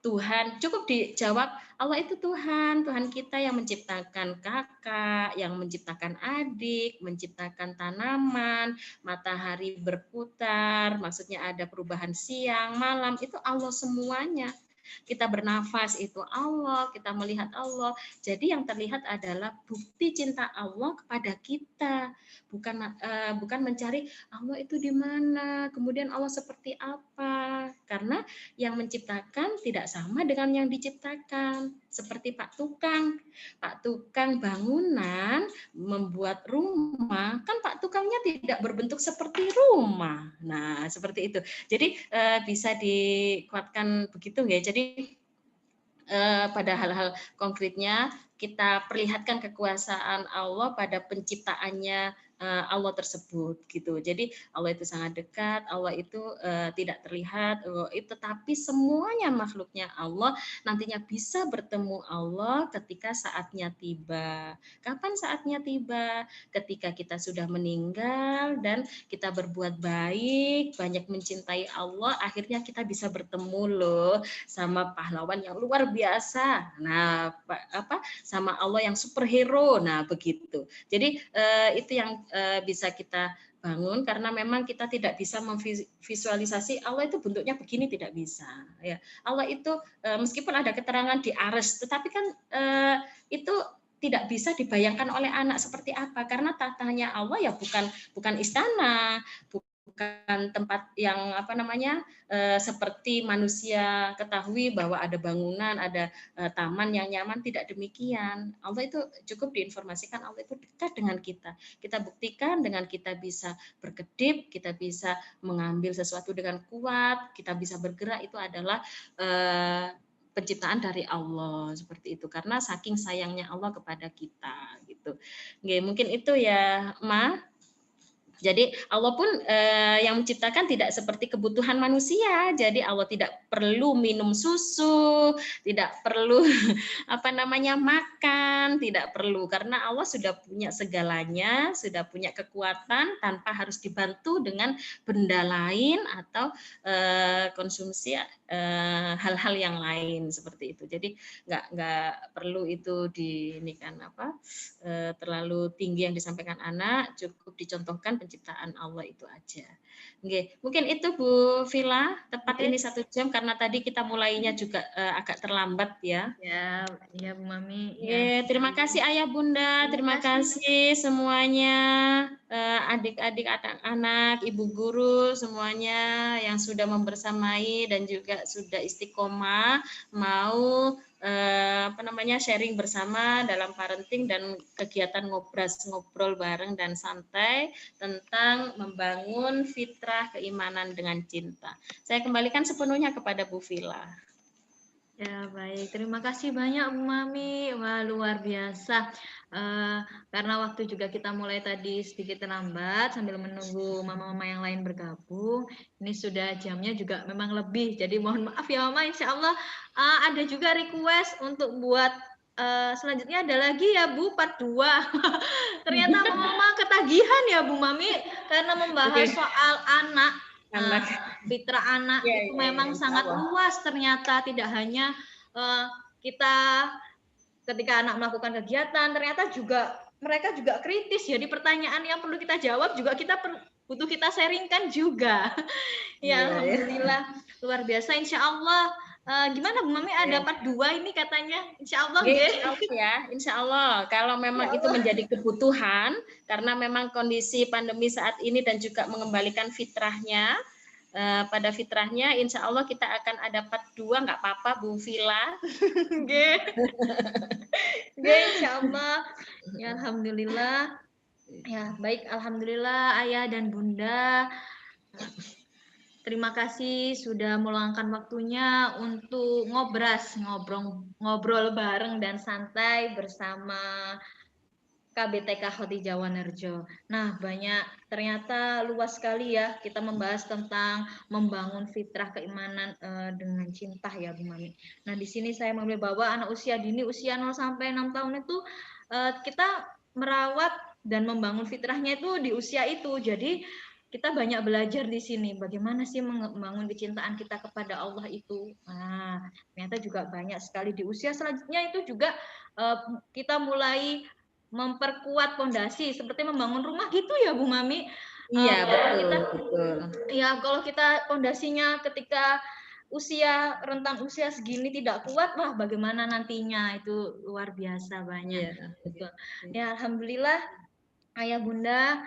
Tuhan, cukup dijawab, Allah itu Tuhan, Tuhan kita yang menciptakan kakak, yang menciptakan adik, menciptakan tanaman, matahari berputar, maksudnya ada perubahan siang, malam, itu Allah semuanya. Kita bernafas itu Allah, kita melihat Allah. Jadi yang terlihat adalah bukti cinta Allah kepada kita, bukan mencari Allah itu di mana, kemudian Allah seperti apa. Karena yang menciptakan tidak sama dengan yang diciptakan. Seperti Pak Tukang bangunan membuat rumah, kan Pak Tukangnya tidak berbentuk seperti rumah. Nah, seperti itu. Jadi bisa dikuatkan begitu ya. Jadi pada hal-hal konkretnya kita perlihatkan kekuasaan Allah pada penciptaannya Allah tersebut gitu. Jadi Allah itu sangat dekat, Allah itu tidak terlihat, tetapi semuanya makhluknya Allah nantinya bisa bertemu Allah ketika saatnya tiba. Kapan saatnya tiba? Ketika kita sudah meninggal dan kita berbuat baik, banyak mencintai Allah, akhirnya kita bisa bertemu loh sama pahlawan yang luar biasa. Nah, sama Allah yang superhero. Nah, begitu. Jadi itu yang bisa kita bangun, karena memang kita tidak bisa memvisualisasi Allah itu bentuknya begini, tidak bisa. Ya, Allah itu meskipun ada keterangan di Arsy, tetapi kan itu tidak bisa dibayangkan oleh anak seperti apa, karena tatanya Allah ya bukan istana, bukan tempat yang apa namanya seperti manusia ketahui bahwa ada bangunan, ada taman yang nyaman, tidak demikian. Allah itu cukup diinformasikan, Allah itu dekat dengan kita. Kita buktikan dengan kita bisa berkedip, kita bisa mengambil sesuatu dengan kuat, kita bisa bergerak, itu adalah penciptaan dari Allah seperti itu, karena saking sayangnya Allah kepada kita gitu. Oke, mungkin itu ya, Ma. Jadi Allah pun yang menciptakan tidak seperti kebutuhan manusia. Jadi Allah tidak perlu minum susu, tidak perlu makan, tidak perlu, karena Allah sudah punya segalanya, sudah punya kekuatan tanpa harus dibantu dengan benda lain atau konsumsi hal-hal yang lain seperti itu. Jadi nggak perlu itu terlalu tinggi yang disampaikan anak, cukup dicontohkan penciptaan Allah itu aja. Oke, mungkin itu Bu Vila, tepat ini 1 jam karena tadi kita mulainya juga agak terlambat ya. Ya Bu Mami. Ya, terima kasih Ayah Bunda, terima kasih semuanya, adik-adik, anak-anak, ibu guru semuanya yang sudah membersamai dan juga sudah istiqomah mau sharing bersama dalam parenting dan kegiatan ngobrol bareng dan santai tentang membangun fitrah keimanan dengan cinta. Saya kembalikan sepenuhnya kepada Bu Vila. Ya baik, terima kasih banyak Bu Mami. Wah luar biasa. Karena waktu juga kita mulai tadi sedikit terlambat sambil menunggu mama-mama yang lain bergabung. Ini sudah jamnya juga memang lebih. Jadi mohon maaf ya Mama. Insya Allah ada juga request untuk buat selanjutnya ada lagi ya Bu part 2. Ternyata mama ketagihan ya Bu Mami karena membahas soal anak. Fitrah anak itu memang sangat luas ternyata, tidak hanya kita ketika anak melakukan kegiatan, ternyata juga mereka juga kritis. Jadi pertanyaan yang perlu kita jawab juga butuh kita sharingkan juga. Alhamdulillah luar biasa. Insya Allah gimana Bu Mami ada part 2 ini katanya? Insya Allah Insya Allah kalau memang itu menjadi kebutuhan karena memang kondisi pandemi saat ini dan juga mengembalikan fitrahnya pada fitrahnya insya Allah kita akan ada part 2, nggak apa-apa Bu Vila. Nggih. Oke, insya Allah. Ya, alhamdulillah. Ya, baik, alhamdulillah ayah dan bunda. Terima kasih sudah meluangkan waktunya untuk ngobrol bareng dan santai bersama KBTK Khotijah Wanerjo. Nah, ternyata luas sekali ya kita membahas tentang membangun fitrah keimanan dengan cinta ya Bu Mami. Nah, di sini saya mau bahwa anak usia dini, usia 0 sampai 6 tahun itu kita merawat dan membangun fitrahnya itu di usia itu. Jadi kita banyak belajar di sini bagaimana sih membangun kecintaan kita kepada Allah itu. Nah, ternyata juga banyak sekali di usia selanjutnya itu juga kita mulai memperkuat pondasi seperti membangun rumah gitu ya Bu Mami. Iya, betul. Ya, kalau kita pondasinya ketika rentang usia segini tidak kuat, wah bagaimana nantinya, itu luar biasa banyak. Iya. Betul. Ya, alhamdulillah ayah bunda,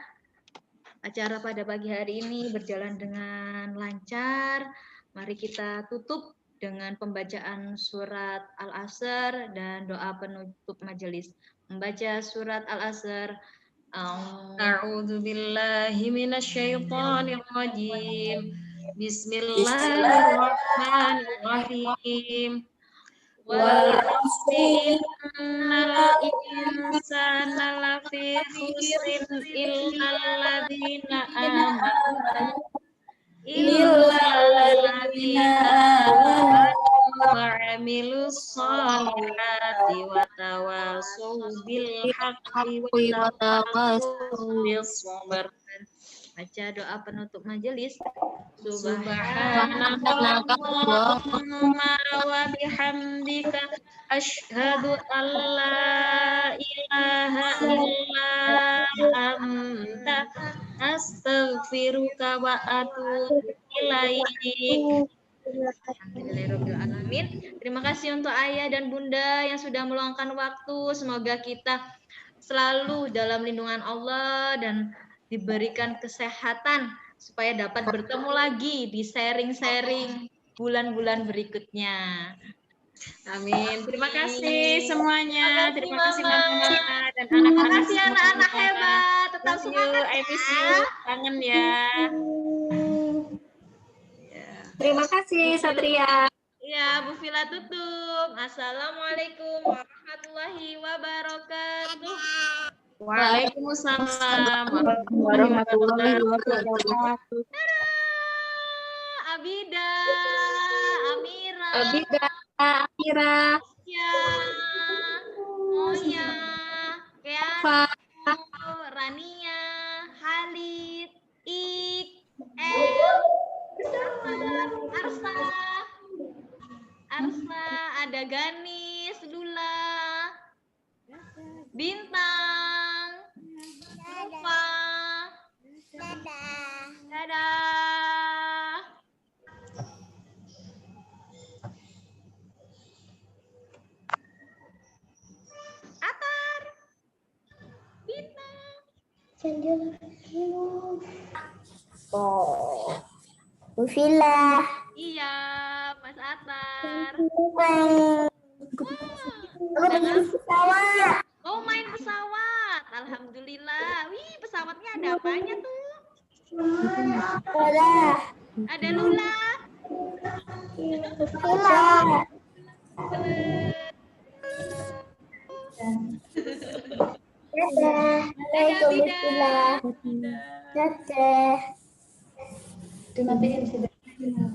acara pada pagi hari ini berjalan dengan lancar. Mari kita tutup dengan pembacaan surat Al-Asr dan doa penutup majelis. Membaca surat Al-Asr. A'udzu billahi minasyaitonir rajim. Bismillahirrahmanirrahim. Wal 'asri innal insana lafi khusrin illal ladzina amanu wa 'amilus shalihati wa tawassaw bil haqqi wa tawassaw bis sabr. Baca doa penutup majelis. Subhanakallahumma wa bihamdika asyhadu an la ilaha illa anta astaghfiruka wa atubu ilaik. Alhamdulillahirrahmanirrahim. Terima kasih untuk ayah dan bunda yang sudah meluangkan waktu. Semoga kita selalu dalam lindungan Allah dan diberikan kesehatan supaya dapat bertemu lagi di sharing-sharing bulan-bulan berikutnya. Amin. Terima kasih semuanya. Terima kasih Mama dan Terima anak-anak kasih anak-anak hebat. Tetap Love you. semangat I miss ya. you. Kangen ya. Terima kasih Satria. Ya, Bu Vila tutup. Assalamualaikum warahmatullahi wabarakatuh. Waalaikumsalam warahmatullahi wabarakatuh. Abida, Amira, Amira, ya, Moya, Keanu, Rania, Halid, Ik, Arsa, ada Ganis, Lula, Bintang, Rufa, dadah. Atar, Bintang. Oh, Bu Vila. Iya, Mas Atar. Pesawat. Oh, main pesawat. Alhamdulillah. Wih, pesawatnya ada apanya tuh? Ada Lula. Dadah, Bida. Dadah.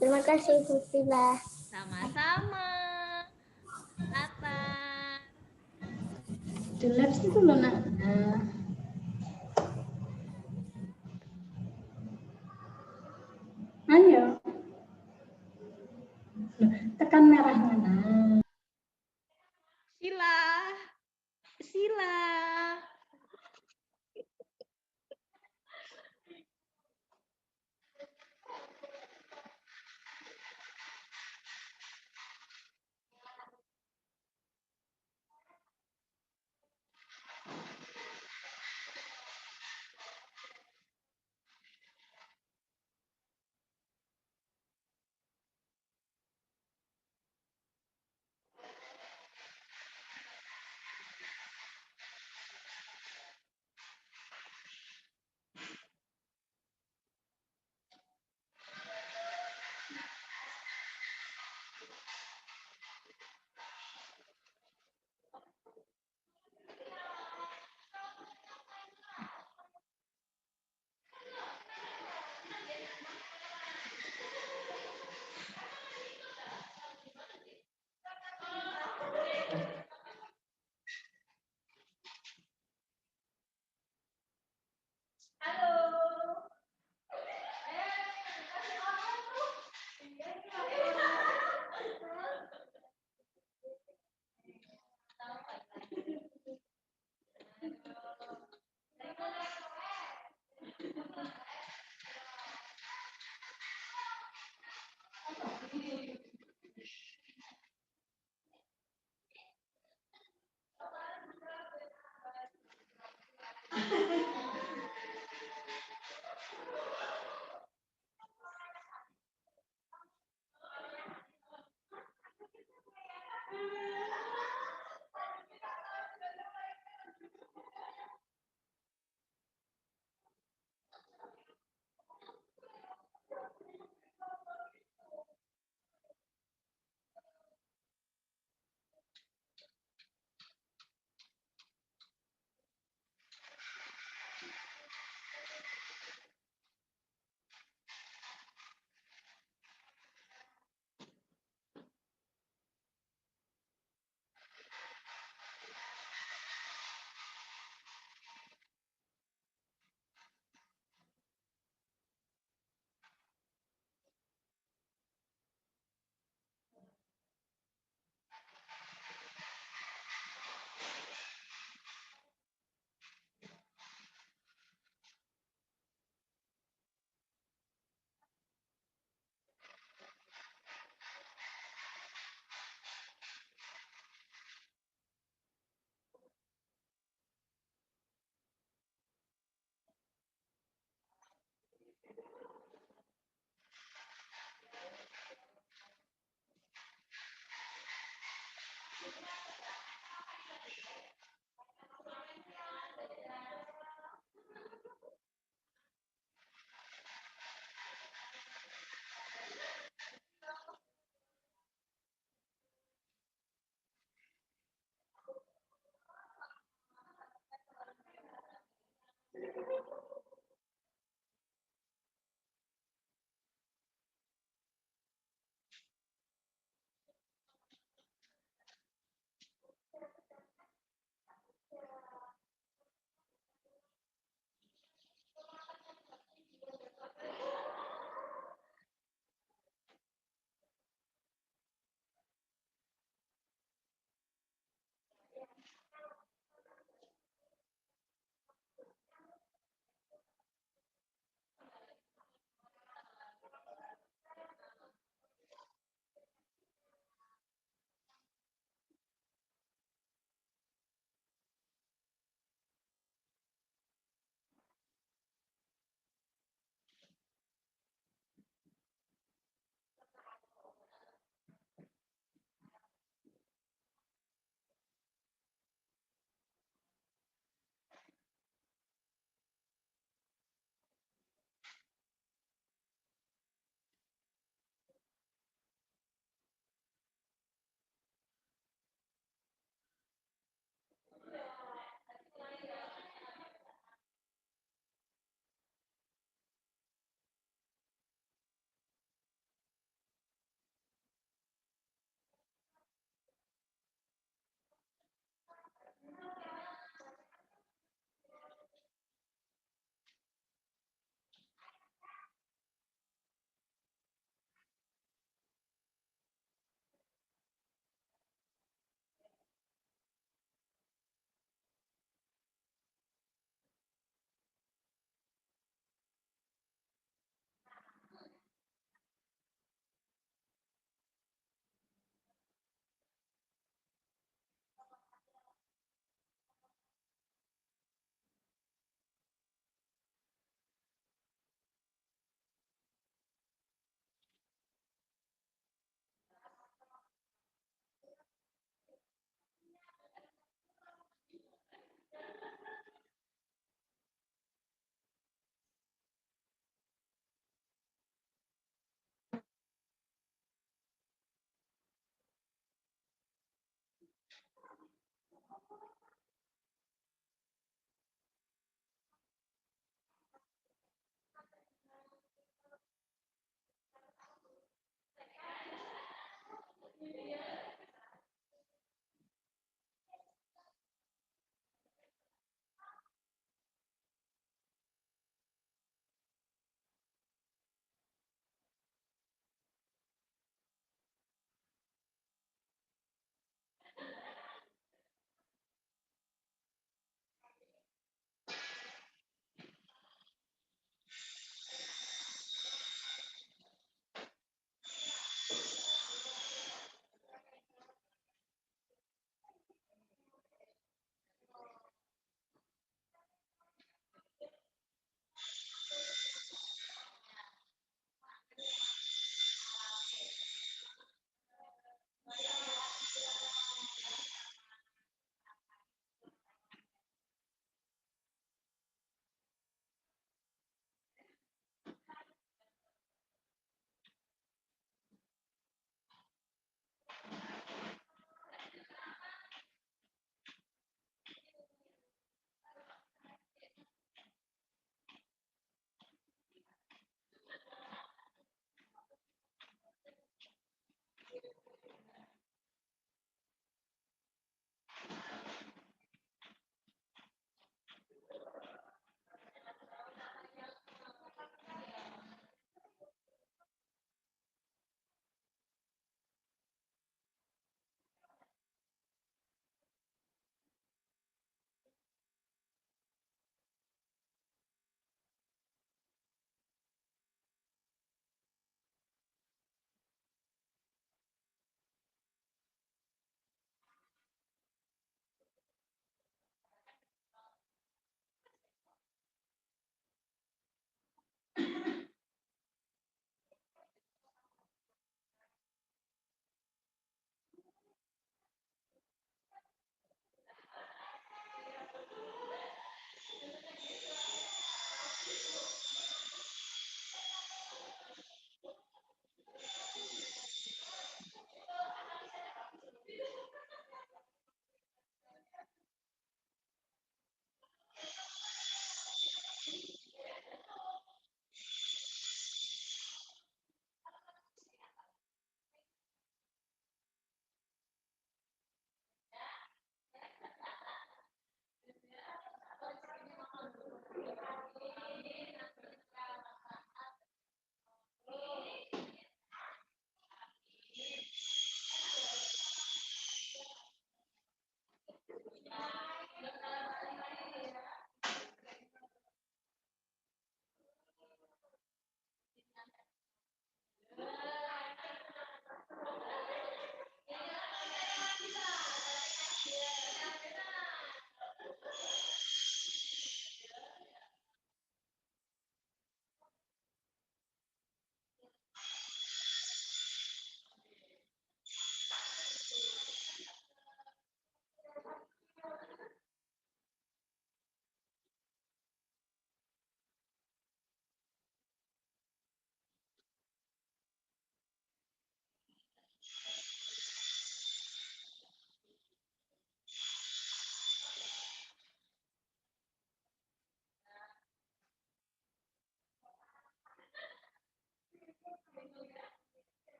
Terima kasih Bu Vila. Sama-sama. Atar. Delap itu loh nak. Ayo. Loh, tekan merahnya nah. Sila.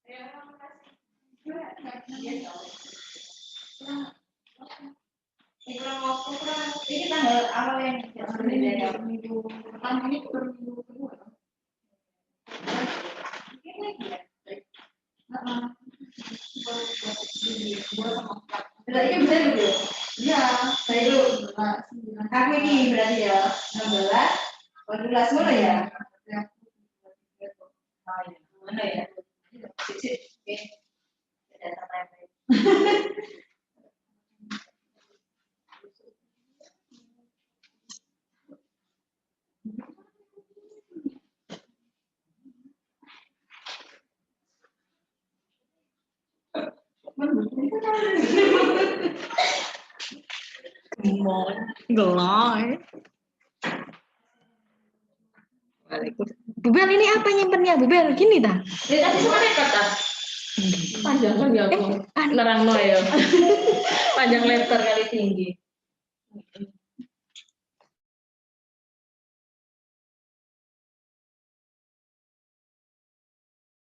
Ini tanggal awal yang berbeda ya. Minggu pertama ini ke minggu kedua. Ini lagi ya. Berarti bisa dulu. Iya, saya dulu. Aku ini berarti ya 16, 14 mana ya? Mana ya? Oke. Geloy. Bu Bel, ini apa nyimpennya Bu Bel? Gini dah. Tadi sama rekat dah. Panjang kan ya aku. Nerang no ya. Panjang lebar kali tinggi.